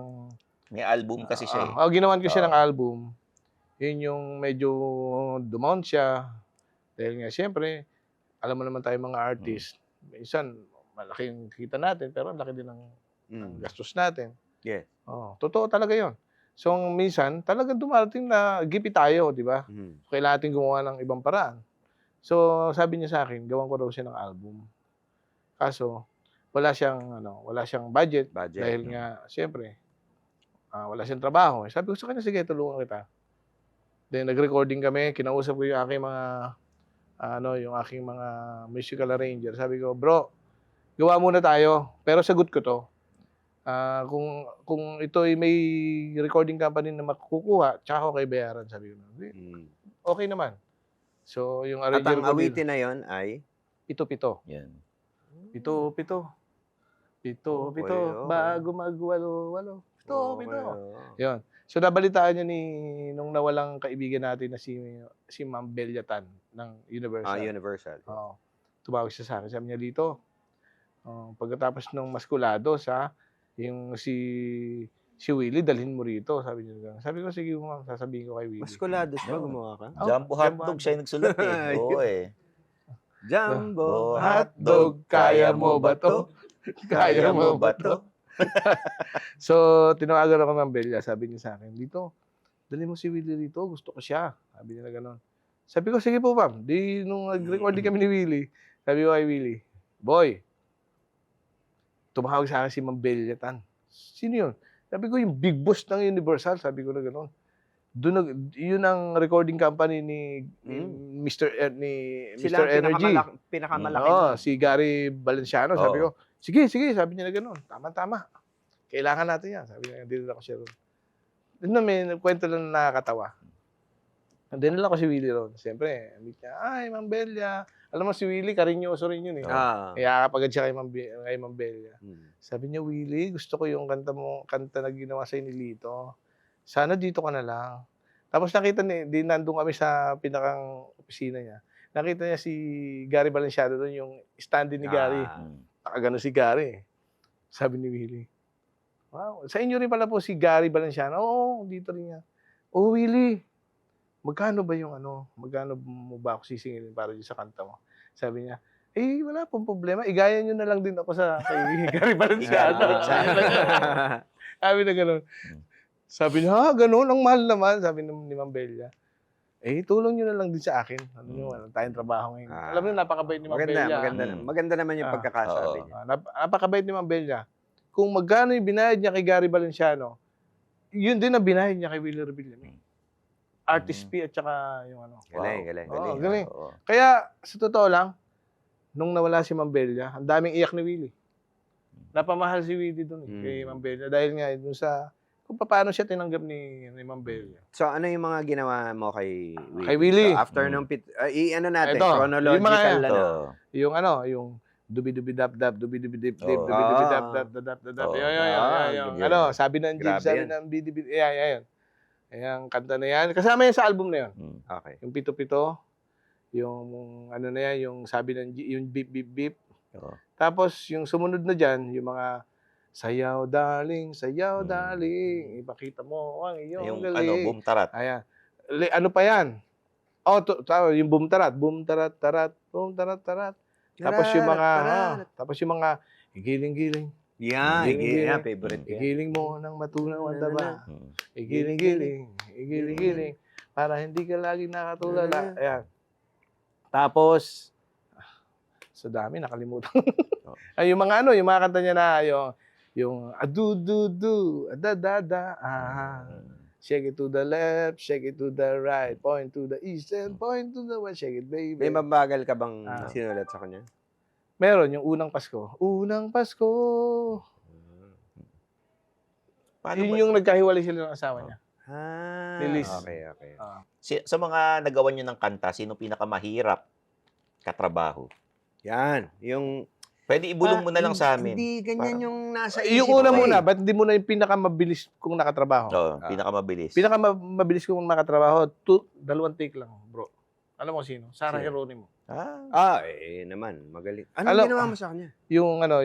May album kasi siya eh. ginawan ko siya ng album. Yun yung medyo dumown siya. Dahil nga, siyempre, alam mo naman tayo mga artist, minsan, malaki yung kita natin, pero ang laki din ng gastos natin. Yes. Totoo talaga yon. So, minsan, talagang dumarating na gipi tayo, di ba? Kailangan natin gumawa ng ibang paraan. So, sabi niya sa akin, gawan ko daw siya ng album. Kaso, wala siyang budget. Dahil nga, siyempre, wala siyang trabaho. Sabi ko sa kanya, sige, tulungan kita. Then, nag-recording kami. Kinausap ko yung aking mga musical arranger. Sabi ko, bro, gawa muna tayo. Pero sagot ko to. Kung ito ay may recording company na makukuha, tsaka ako kay bayaran, sabi ko. Okay naman. So, yung At arranger ang awitin na yon ay? Yan. Pito. Okay. Bago magwalo-walo. Pito. Okay. Yun. So, nabalitaan niya nung nawalang kaibigan natin na si Ma'am Belyatan ng Universal. Universal. Oo. Tumawag siya sa akin. Sabi niya dito, pagkatapos ng maskulado yung si Willie, dalhin mo rito. Sabi niya. Sabi ko, sige ma'am, sasabihin ko kay Willie. Maskulados ba gumawa ka? Jumbo Hotdog siya yung nagsulat eh. Oo eh. Jumbo Hotdog, kaya mo ba to? Kaya mo ba to? So, tinawagan ako ng Bella. Sabi niya sa akin, dito, dali mo si Willie dito. Gusto ko siya. Sabi niya na gano'n. Sabi ko, sige po ma'am. Nung nag-recording kami ni Willie, sabi ko kay Willie, boy, tumawag sa akin si Ma'am Belyatan. Sino yun? Sabi ko, yung big boss ng Universal. Sabi ko na gano'n. Yun ang recording company ni Mr. Sila Energy. pinakamalaki. Si Gary Valenciano. Sabi ko, sige. Sabi niya na gano'n. Tama. Kailangan natin yan. Sabi niya, hindi na ako siya ron. Doon na may kwento lang na nakakatawa. Hindi na lang ako si Willie ron. Siyempre, meet niya, ay, Ma'am Belia. Alam mo si Willie, karinyoso rin yun eh. Kaya kapag siya kay Ma'am Belia. Sabi niya, Willie, gusto ko yung kanta na ginawa sa Inilito. Sana dito ka na lang. Tapos nakita nandun kami sa pinakang opisina niya. Nakita niya si Gary Valenciano doon, yung stand ni Gary. Nakagano si Gary. Sabi ni Willie, wow, sa inyo rin pala po si Gary Valenciano. Oo, dito rin niya. Oh, Willie, magkano mo ba ako sisingilin para dyan sa kanta mo? Sabi niya, wala pong problema. Igaya nyo na lang din ako kay Gary Valenciano. Sabi na gano'n. Sabi niya, gano'n, ang mahal naman. Sabi ni Ma'am Belia. Tulong nyo na lang din sa akin. Tayong trabaho ngayon. Alam mo, napakabait ni Ma'am Belia. Maganda naman yung pagkakasabi niya. Napakabait ni Ma'am Belia. Kung magkano yung binayad niya kay Gary Valenciano, yun din ang binayad niya kay Willie Revillame. Artist fee at saka yung ano. Galing. Galing. Kaya, sa totoo lang, nung nawala si Ma'am Belia, ang daming iyak ni Willie. Napamahal si Willie doon kay Ma'am Belia. Dahil nga, dun sa, kung paano siya tinanggap ni Ma'am Belia. So, ano yung mga ginawa mo kay Willie? Kay Willie. So, after nung natin, Ito, chronological na. Yung dubi-dubi-dap-dap, dubi-dubi-dip-dip, Oo. dubi-dubi-dap-dap-dap-dap. Yun. Sabi ng Jeep, Grabe sabi yan. ng bidi-bidi. Ayan. Ayan, kanta na yan. Kasama yan sa album na yun. Okay. Yung Pito-Pito, yung ano na yan, yung sabi ng yung beep-beep-beep. Oo. Tapos, yung sumunod na dyan, yung mga sayaw, darling, ipakita mo ang iyong Yung galing. boom tarat. Ayan. Ano pa yan? Yung boom tarat, tarat. Tapos yung mga giling-giling. Yan, Giling-giling. favorite ko yan. Igiling mo ng matunaw ang taba. Igiling-giling. Para hindi ka lagi nakatulala. Ayan. Tapos, sa dami, nakalimutan. Ay, yung mga kanta niya na, yung adu-du-du, adadada, shake it to the left, shake it to the right, point to the east, and point to the west, shake it, baby. May mabagal ka bang sinulat sa kanya? Meron, yung Unang Pasko. Unang Pasko. Yun yung nagkahiwalay sila ng asawa niya. Ni Liz. Okay. Sa mga nagawa niyo ng kanta, sino pinakamahirap katrabaho? Yan, yung... Pwede ibulong mo na lang sa amin. Hindi ganyan yung nasa isip Yung una ko muna, ba't hindi mo na yung pinakamabilis kong nakatrabaho? Oo, pinakamabilis. Pinakamabilis kong nakatrabaho, 2 take lang, bro. Alam mo sino? Sarah Sino? Geronimo. Naman, magaling. Ano Alam- ginawa mo sa kanya? Yung hindi.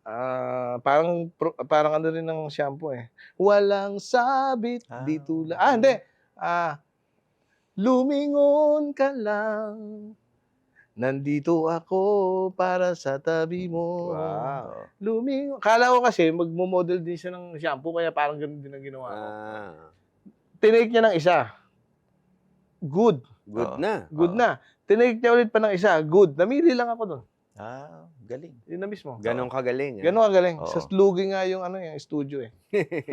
Ano? Parang ano rin ng shampoo eh. Walang sabit dito lang. Hindi. Lumingon ka lang. Nandito ako para sa tabi mo. Wow. Lumingon. Kala ko kasi magmo-model din siya ng shampoo kaya parang ganun din ang ginawa ko. Tinake niya ng isa. Good. Good na. Good na. Tinake niya ulit pa ng isa. Good. Namili lang ako doon. Galing. Yun na mismo. Ganon kagaling. Ganon kagaling. Oo. Sa Slugi nga yung yung studio eh.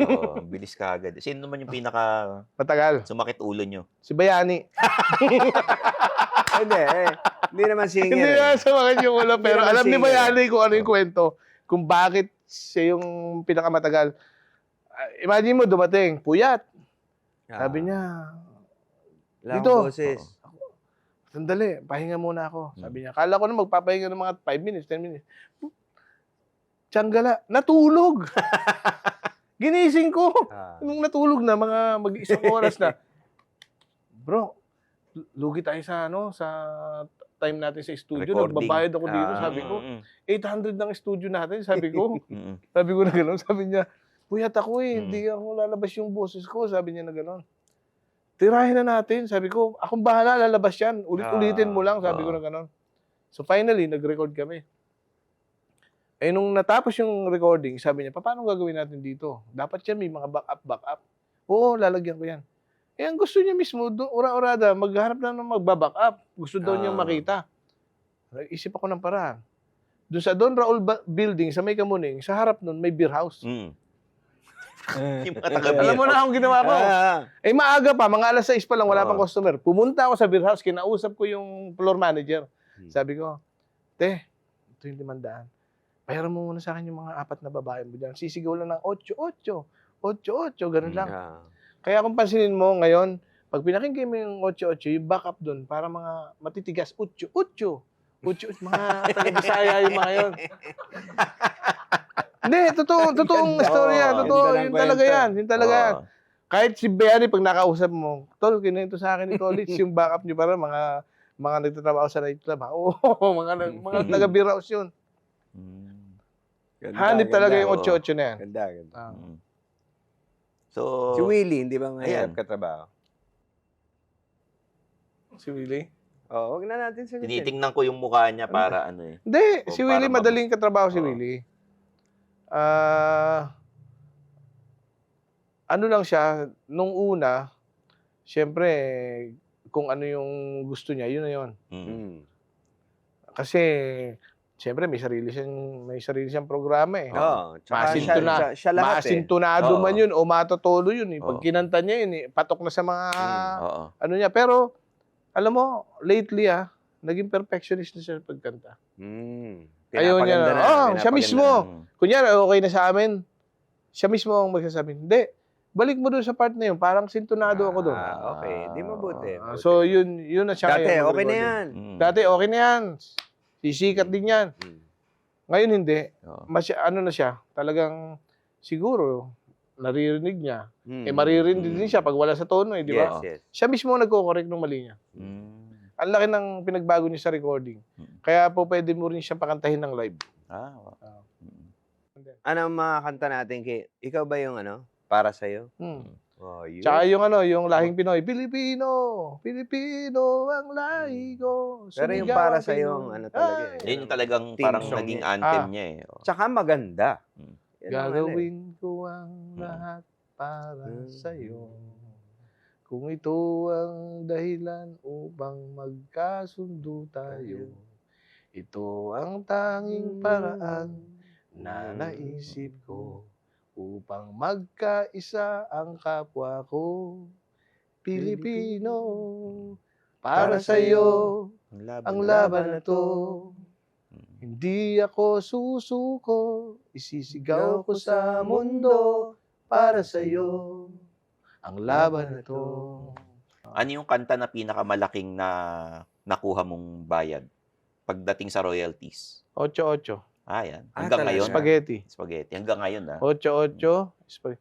Oo, bilis ka agad. Sino naman yung pinaka Matagal. sumakit ulo nyo? Si Bayani. Hindi naman singer. Hindi nga sumakit yung ulo. Pero naman alam ni singer. Bayani kung ano yung kwento. Kung bakit siya yung pinakamatagal. Imagine mo, dumating. Puyat. Sabi niya, Lang dito. boses. sandali, pahinga muna ako. Sabi niya, kala ko na magpapahinga ng mga 5 minutes, 10 minutes. Tiyangala, natulog. Ginising ko. Nung natulog na, mga mag-isang oras na. Bro, lugi tayo sa time natin sa studio. Recording. Nagbabayad ako dito, sabi ko. 800 ng studio natin, sabi ko. Sabi ko na gano'n. Sabi niya, puyat ako hindi ako lalabas yung boses ko. Sabi niya na gano'n. Tirahin na natin. Sabi ko, akong bahala, lalabas yan. Ulit-ulitin mo lang. Sabi ko na gano'n. So finally, nag-record kami. Nung natapos yung recording, sabi niya, paano gagawin natin dito? Dapat yan, may mga backup. Oo, lalagyan ko yan. Ang gusto niya mismo, ura-urada, maghanap na ng magba-backup. Gusto daw niyang makita. Isip ako ng paraan. Doon sa Don Raul Building, sa May Kamuning, sa harap nun, may beer house. Yung mga taga-beer. Alam mo na akong ginawa ko. Maaga pa, mga alas 6 pa lang, wala pang customer. Pumunta ako sa beer house, kinausap ko yung floor manager. Sabi ko, ito yung 500. Bayaran mo muna sa akin yung mga 4 na babae mo dyan. Sisigaw lang ng 8-8, ganun lang. Kaya kung pansinin mo ngayon, pag pinakinggan mo yung 8-8, yung backup doon, para mga matitigas, 8-8, mga taga-Bisaya yung mga yun. Hindi, totoong istorya. Totoo, yun talaga yan. Yan. Kahit si Beani, pag nakausap mo, Tol, kinento sa akin ni Tolitz, yung backup niyo para mga nagtatrabaho sa nightclub. Oo, mga taga-beer house yun. Hanip talaga yung oo. 8-8 na yan. Ganda, ganda. Ah. Mm. So, Si Willie, hindi ba mahirap Ayan. katrabaho? Si Willie? Oo, wag na natin sagutin. tinitingnan ko yung mukha niya para ano eh. Hindi, O, si para Willie, madaling katrabaho si Oo. Willie. Ano lang siya, nung una, siyempre, kung ano yung gusto niya, yun na yun. Mm. Mm. Kasi, siyempre, may sarili siyang programa eh. Oo. Tsaka siya lahat eh. Maasintunado Oo. man yun o matotolo yun eh. Pag Oo. kinanta niya yun eh, patok na sa mga Oo. ano niya. Pero, alam mo, lately naging perfectionist na siya sa pagkanta. Ayaw niya Pinapaganda na. Siya pinapaganda mismo. na. Mm. Kunyari, okay na sa amin. Siya mismo ang magsasabi, hindi, balik mo doon sa part na yun. Parang sintonado ako doon. Okay, di mabuti. So, yun na siya Dati, ngayon okay na mag-recording. yan. Mm. Dati, okay na yan. Sisikat din yan. Mm. Ngayon, hindi. Oo. Ano na siya, talagang siguro, naririnig niya. Mm. Maririnig din siya pag wala sa tono eh, di ba? Yes, yes. Siya mismo ang nagko-correct ng mali niya. Mm. Ang laki ng pinagbago niya sa recording. Kaya po pwede mo rin siya pakantahin ng live. Wow. Mm. Ano ang mga kanta natin? Ikaw ba yung para sa'yo? Oh, yun. Tsaka yung yung lahing Pinoy, Pilipino, Pilipino ang lahi ko. Pero yung sumigaw para ang sa'yo, Pinoy. ang talaga eh. Yun yung talagang Theme parang song naging niya. anthem niya eh. Oo. Tsaka maganda. Mm. Yan ang Gagawin ko ang lahat para Mm. sa'yo. Kung ito ang dahilan upang magkasundo tayo. Ito ang tanging paraan na naisip ko upang magkaisa ang kapwa ko. Pilipino, para sa'yo ang laban na to. Hindi ako susuko, isisigaw ko sa mundo para sa'yo ang laban na to. Ano yung kanta na pinakamalaking na nakuha mong bayad pagdating sa royalties? 8-8. Yan. Hanggang talaga? ngayon. Spaghetti. Spaghetti. Hanggang ngayon 8-8. Alam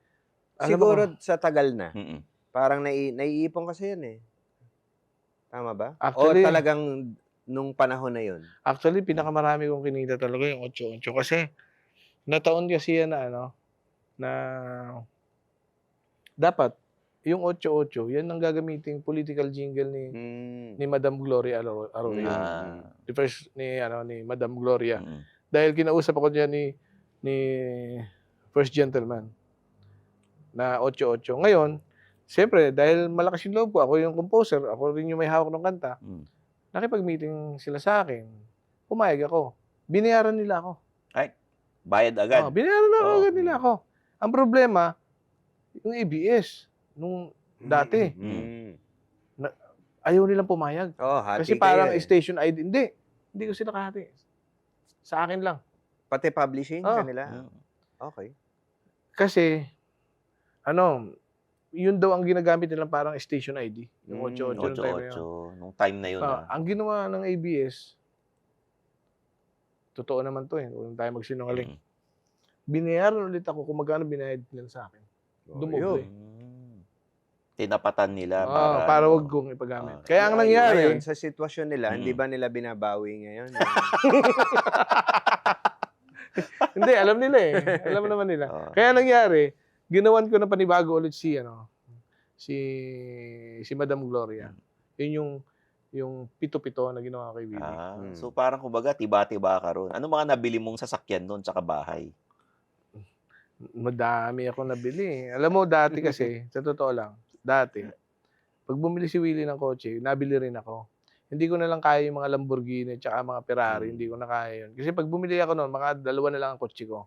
mo Siguro ba? sa tagal na. Mm-mm. Parang naiipon kasi yun eh. Tama ba? Actually- O talagang nung panahon na yun? Actually, pinakamarami kong kinita talaga yung 8-8 kasi nataon kasi yan na dapat yung 8-8, yan ang gagamiting political jingle ni Madam Gloria Arroyo. The first ni Madam Gloria. Mm-mm. Dahil kinausap ako niya ni First Gentleman na 8-8. Ngayon, siyempre, dahil malakas yung loob ko, ako yung composer, ako rin yung may hawak ng kanta, Mm. nakipag-meeting sila sa akin, pumayag ako. Binayaran nila ako. Bayad agad. Binayaran na Oo. agad nila ako. Ang problema, yung ABS, nung dati, ayaw nilang pumayag. Oh, hati Kasi parang kayo eh. station ID. Hindi ko sila kahati. Sa akin lang. Pati publishing Oh. kanila. Mm. Okay. Kasi, yun daw ang ginagamit nila parang station ID. Yung 8-8 nung time na yun. 8-8. Nung time na yun. Ang ginawa ng ABS, totoo naman to huwag tayo magsinungaling. Mm. Binayaran ulit ako kung magkano binayad nila sa akin. Dumoble. Tinapatan nila Para wag kong ipagamit. Ah, Kaya ang Ngayon, nangyari, sa sitwasyon nila, hindi Mm. ba nila binabawi ngayon? hindi, alam nila Alam naman nila. Oo. Kaya nangyari, ginawan ko na panibago ulit si Madam Gloria. Yun yung pito-pito na ginawa kay Bibi. So parang kumbaga tiba-tiba ka ron. Ano mga nabili mong sasakyan noon tsaka bahay? Madami ako nabili. Alam mo, dati kasi, sa totoo lang, pag bumili si Willie ng kotse, nabili rin ako. Hindi ko na lang kaya yung mga Lamborghini at mga Ferrari. Hindi ko na kaya yun. Kasi pag bumili ako noon, mga 2 na lang ang kotse ko.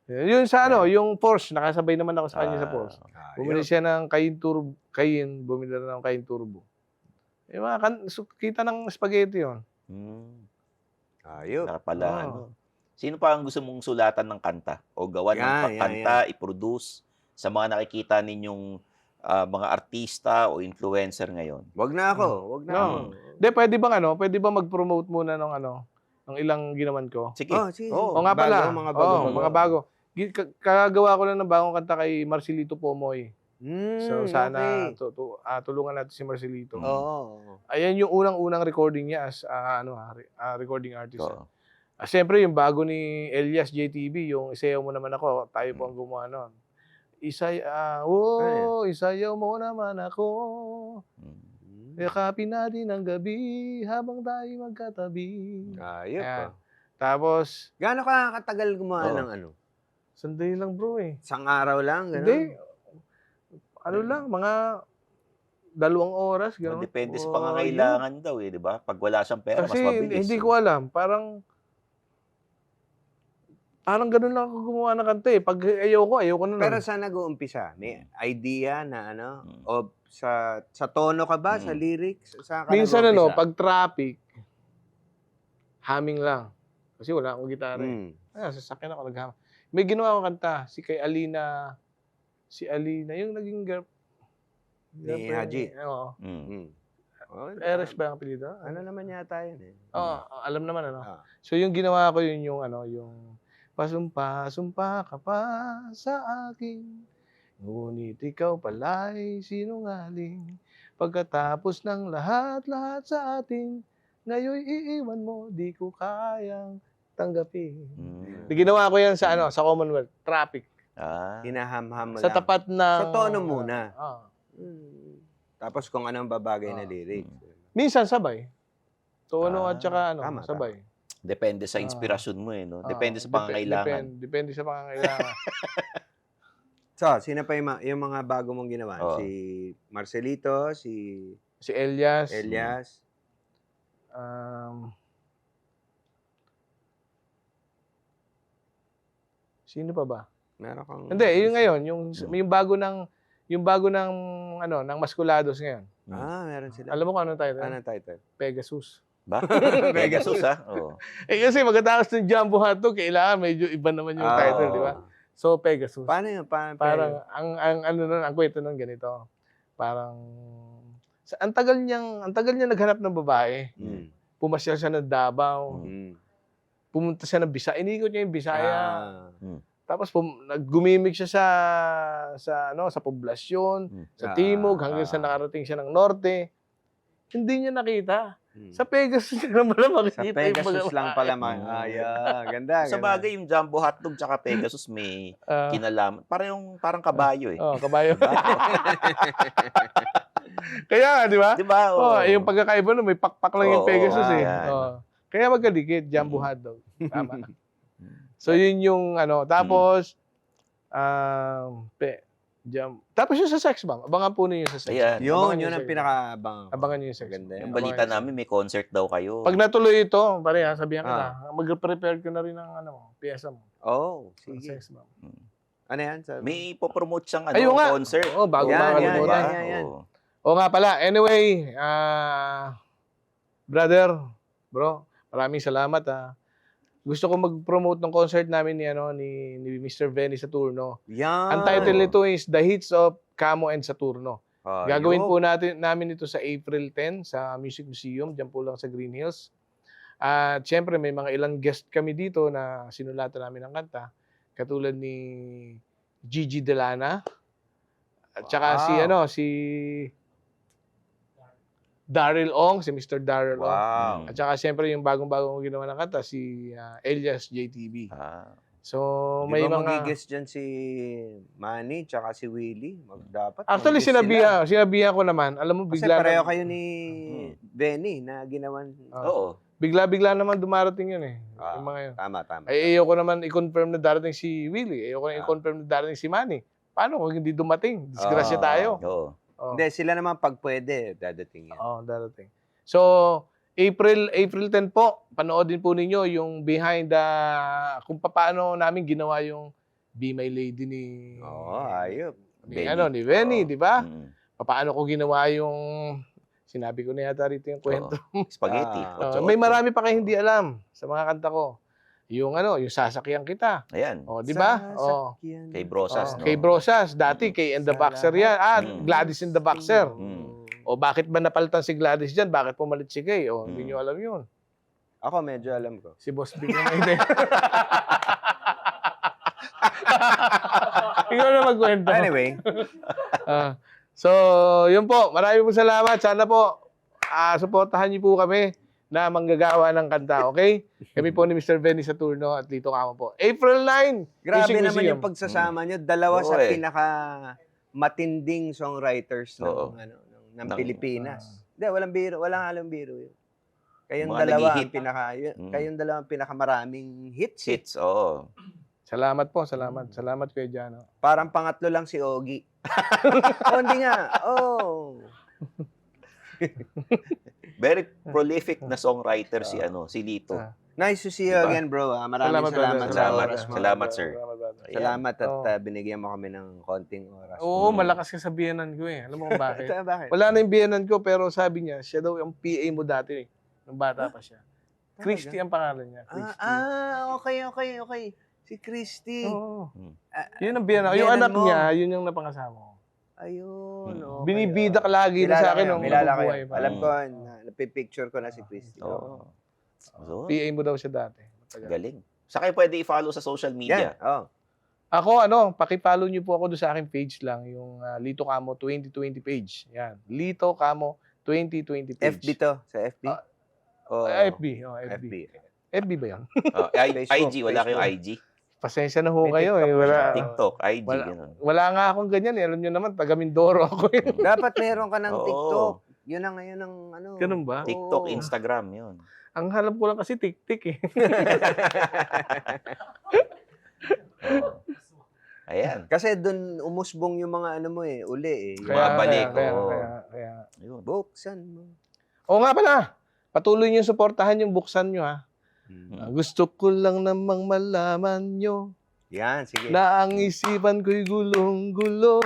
Yun sa yung Porsche, nakasabay naman ako sa kanya sa Porsche. Bumili siya ng Cayenne, bumili na ng Cayenne Turbo. Yung mga kita ng spaghetti yun. Ayop. Pala, Sino pa ang gusto mong sulatan ng kanta? O gawan ng kanta, i-produce sa mga nakikita ninyong mga artista o influencer ngayon? Wag na ako. Wag na ako. Hindi, pwede ba mag-promote muna ng ilang ginawan ko? Sige. Sige. Oo nga pala. Bago, mga bago. Mga bago. Kagawa ko lang ng bagong kanta kay Marcelito Pomoy. So sana tulungan natin si Marcelito. Oo. Ayan yung unang-unang recording niya as recording artist. Oo. Siyempre, yung bago ni Elias JTV, yung Isayaw Mo Naman Ako, tayo po ang gumawa nun. Isayaw mo naman ako. Yakapin natin ang gabi habang tayo magkatabi. Ayop. Ayan. Tapos, Gaano ka katagal gumawa ng ano? sandali lang bro eh. Isang araw lang, gano'n? Hindi. Ano lang, mga 2 oras. Gano'n. Depende sa pangangailangan daw di ba? Pag wala siyang pera, Kasi mas mabilis. hindi ko alam. Parang ganun lang ako gumawa ng kanta eh. Pag ayoko na lang. Pero saan nag-uumpisa? May idea na ano? O sa tono ka ba? Sa lyrics? Saan ka Minsan nag-uumpisa? pag traffic, humming lang. Kasi wala akong gitara eh. Sasakyan ako naghama. May ginawa akong kanta, si Alina, yung naging Ni Haji. Oo. Oh, Eres ba ang apelido? ano naman yata yun eh. Oo, alam naman Ah. So yung ginawa ko yun yung pasumpa ka pa sa akin, ngunit ikaw pala'y sinungaling. Pagkatapos ng lahat sa atin, ngayon iiwan mo, di ko kayang tanggapin. Ginawa ko yan sa Commonwealth, traffic. Hinaham-ham mo Sa lang. tapat ng... Sa tono muna. Tapos kung anong babagay na lyrics. minsan sabay. Tono at saka tama, sabay. Depende sa inspirasyon mo Depende sa pangangailangan. Depende sa pangangailangan. So, sino pa yung mga bago mong ginawa? Oo. Si Marcelito, si Si Elias. Elias. Sino pa ba? Meron kang... Hindi, yun ngayon, yung bago ng ng Masculados ngayon. meron sila. Alam mo kung anong title? Anong title? Pegasus. Ba? Pegasus Oo. Kasi magkatapos ng Jumbo Hotdog, kailangan medyo iba naman yung title, di ba? So Pegasus. Paano yun? Parang ang kwento nun ganito. Parang ang tagal niya naghanap ng babae. Pumasyal siya ng Davao. Pumunta siya ng Bisaya. Inikot niya yung Bisaya. Tapos naggumimik siya sa poblasyon, sa Timog, hanggang sa nakarating siya ng Norte. Hindi niya nakita. Sa Pegasus niya naman makikita. Sa Pegasus lang pala. Ganda. Sa bagay, yung Jumbo Hotdog tsaka Pegasus may kinalaman. Parang kabayo Kabayo. Kaya, di ba? Di ba? Yung pagkakaiba may pakpak lang yung Pegasus eh. yan. Kaya magkadikit, Jumbo Hotdog. Tama. So yun yung tapos tapos yung sa sex bomb. Abangan po ninyo sa sex bomb. Yun ang pinaka-abang. Abangan niyo yung sex Ganda. bomb. Yung balita namin, may concert daw kayo. Pag natuloy ito, pare sabihan ka na, mag-prepare ka na rin ng piyesa mo. Sige. Sex bomb. Ano yan? May ipopromote siyang concert. Bago yan. O nga pala, anyway, brother, bro, maraming salamat Gusto ko mag-promote ng concert namin ni Mr. Benny Saturno. Yan. Ang title nito is The Hits of Camo and Saturno. Gagawin po namin ito sa April 10 sa Music Museum, diyan po lang sa Green Hills. At syempre may mga ilang guest kami dito na sinulatan namin ng kanta. Katulad ni Gigi Delana. At saka si Daryl Ong, si Mr. Daryl Ong. At saka siyempre yung bagong-bagong ginawa ng kanta, si Elias JTV. So, may mga... mag-guest dyan si Manny tsaka si Willie? Dapat. Actually, sinabihan ko naman. Alam mo, Kasi bigla pareho kayo ni Benny na ginawan. Oo. Bigla naman dumarating yun yung mga yun. Tama. Ayoko naman i-confirm na darating si Willie. Ayoko na i-confirm na darating si Manny. Paano kung hindi dumating? Disgrasya tayo. Oo. Hindi, sila naman pag pwede, dadating yan. Darating. So, April 10 po, panoodin po ninyo yung behind kung paano namin ginawa yung Be My Lady ni ayop. ni Benny, di ba? Paano ko ginawa yung sinabi ko na yata rito yung kwento. Spaghetti. May marami pa kayo hindi alam sa mga kanta ko. Yung yung Sasakyan Kita. Ayan. Di ba? Kay Brosas, no? Kay Brosas, dati kay And the Boxer yan. Gladys and the Boxer. O bakit ba napalitan si Gladys dyan? Bakit pumalit si Kay? Hindi nyo alam yun. Ako medyo alam ko. Si Boss Big na hindi. Ikaw na magkwento. Anyway. So, yun po. Maraming po salamat. Sana po, supportahan niyo po kami na manggagawa ng kanta, okay? Kami po ni Mr. Benny Saturno at Lito Camo po. April 9, Grabe Music naman Museum. yung pagsasama nyo. Dalawa Oo, sa eh. pinaka matinding songwriters Oo. ng Pilipinas. Hindi, walang biro, walang halong biro yun. Kayong Mga dalawa ang nag-hit. kayong dalawa ang pinakamaraming hits. Hits, oo. Salamat po, salamat. Salamat Kuya Jano. Parang pangatlo lang si Ogie. Oh, hindi nga. Oh. Very prolific na songwriter si Lito. Nice to see you Diba? again, bro. Maraming salamat sa Salamat. oras mo. Salamat, sir. brother. Ayan. Salamat at Oo. binigyan mo kami ng konting oras. Oo, Mm. malakas ka sa biyanan ko eh. Alam mo kung bakit? Bakit? Wala na yung biyanan ko, pero sabi niya, siya daw yung PA mo dati eh. Nung bata pa siya. Christy ang pangalan niya. Christy. Okay. Si Christy. Oo. Mm. Yun ang biyanan. Yung biyanan anak mo. niya, yun yung napakasama ko. Ayun. Mm. Okay. Binibida ka lagi na sa akin nung Kilala ko nabubuhay yun. pa. Alam ko, napipicture ko na si Christy. Oo. So, PA mo daw siya dati. galing. Sa kayo pwede i-follow sa social media. Yan. Oh. Ako, pakipollow niyo po ako doon sa aking page lang, yung Lito Camo 2020 page. Yan. Lito Camo 2020 page. FB to. Sa FB? Oh, FB. Oh, FB. FB ba yan? Oh, Facebook, IG, wala kayong Facebook. IG? Pasensya na ho May kayo eh. TikTok Wala, TikTok, IG, wala, gano'n. wala nga akong ganyan eh. Alam niyo naman, taga Mindoro ako eh. Dapat meron ka ng Oo. TikTok. Yun ang ngayon ang ano. Ganun ba? TikTok, Oo. Instagram, yun. Ang alam ko lang kasi tik-tik eh. Oo. Ayan. Kasi doon umusbong yung mga ano mo eh, uli eh. Bumabalik, oo. Kaya. Ayun. Buksan mo. Oo nga pala. Patuloy niyo suportahan yung buksan niyo ha. Gusto ko lang namang malaman niyo Yan, sige. na ang isipan ko'y gulong-gulo.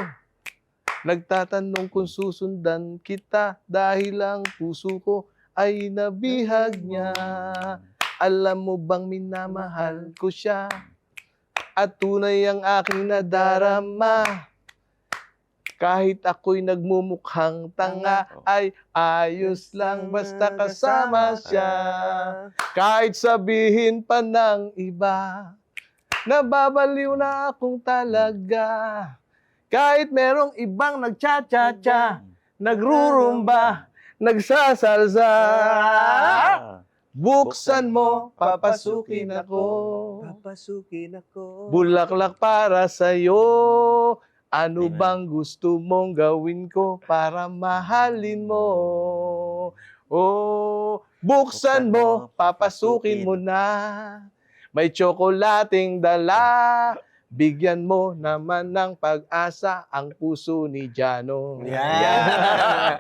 Nagtatanong kung susundan kita dahil ang puso ko ay nabihag niya. Alam mo bang minamahal ko siya at tunay ang aking nadarama. Kahit ako'y nagmumukhang tanga ay ayos lang basta kasama siya. Kahit sabihin pa ng iba, nababaliw na akong talaga. Kahit merong ibang nagcha-cha-cha, nagrurumba, nagsasalsa. Buksan mo, papasukin ako. Papasukin ako. Bulaklak para sa'yo. Ano Amen. bang gusto mong gawin ko para mahalin mo? Oh, buksan mo, papasukin mo na. May tsokolating dala. Bigyan mo naman ng pag-asa ang puso ni Jano. Yan.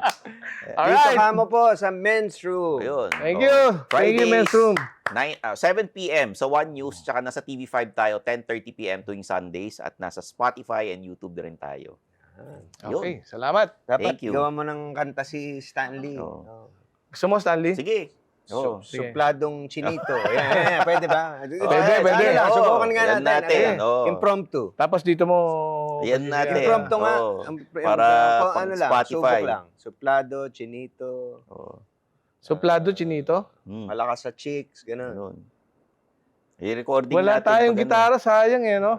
Dito Alright. ka mo po sa men's room. Ayun. Thank Oo. you. Thank you, Men's Room. 7 p.m. sa One News, tsaka nasa TV5 tayo, 10:30 p.m. tuwing Sundays, at nasa Spotify and YouTube din tayo. Yun. Okay, salamat. Dapat Thank you. gawa mo ng kanta si Stanley. Oo. Oh. Gusto mo, Stanley? Sige. Oo. Sige. Supladong chinito. Yan, pwede ba? Pwede. Lang, Oo, subukan nga yan natin. natin. Oo. Impromptu. Tapos dito mo... Yan natin. Impromptu nga. Oo. Im- Para kung pang ano lang, Spotify. subok lang. Suplado, chinito, Oo. Suplado, Chinito? malakas sa chicks, gano'n. Ganun. I-recording Wala natin. tayong pag ano. gitara, sayang eh, no?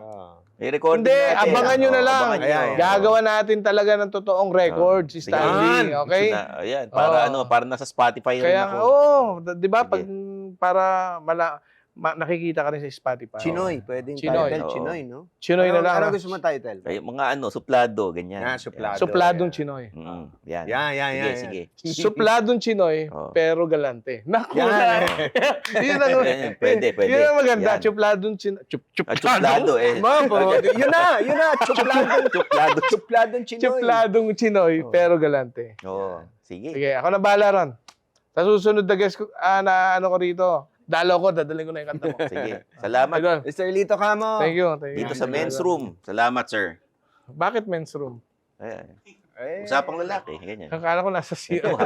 I-recording Hindi, natin. abangan nyo na Oo, lang. abangan nyo. Ayan. Gagawa natin talaga ng totoong record si Sige. Stanley, Yan. okay? Ayan, para Oo. para nasa Spotify rin Kaya, ako. di ba, Sige. pag para nakikita ka rin sa Spotify. Chinoy, pwedeng Chinoy. title, Oo. Chinoy, no? Chinoy na lang. Ano ha? gusto mo title? Kaya mga suplado, ganyan. Suplado. Supladong Yan. Chinoy. Yan. Yan. Sige. Supladong Chinoy, Oo. pero galante. Naku Yan. na. Yun ang, Yan, pwede. Yun ang maganda. Yan. Supladong Chinoy. Suplado eh. Yun na. Supladong Chinoy. Supladong Chinoy, Oo. pero galante. Oo. Sige. Sige, ako na bahala ron. Sa susunod na guest ko, na ano ko rito, dalaw ko, dadalhin ko na yung kanta mo. Sige. Salamat. Idol, Mr. Lito Camo. thank you. Dito sa men's room. Salamat, sir. Bakit men's room? Ayan. Eh, Usapang lalaki. Ganyan. Akala ko nasa CR. Ito,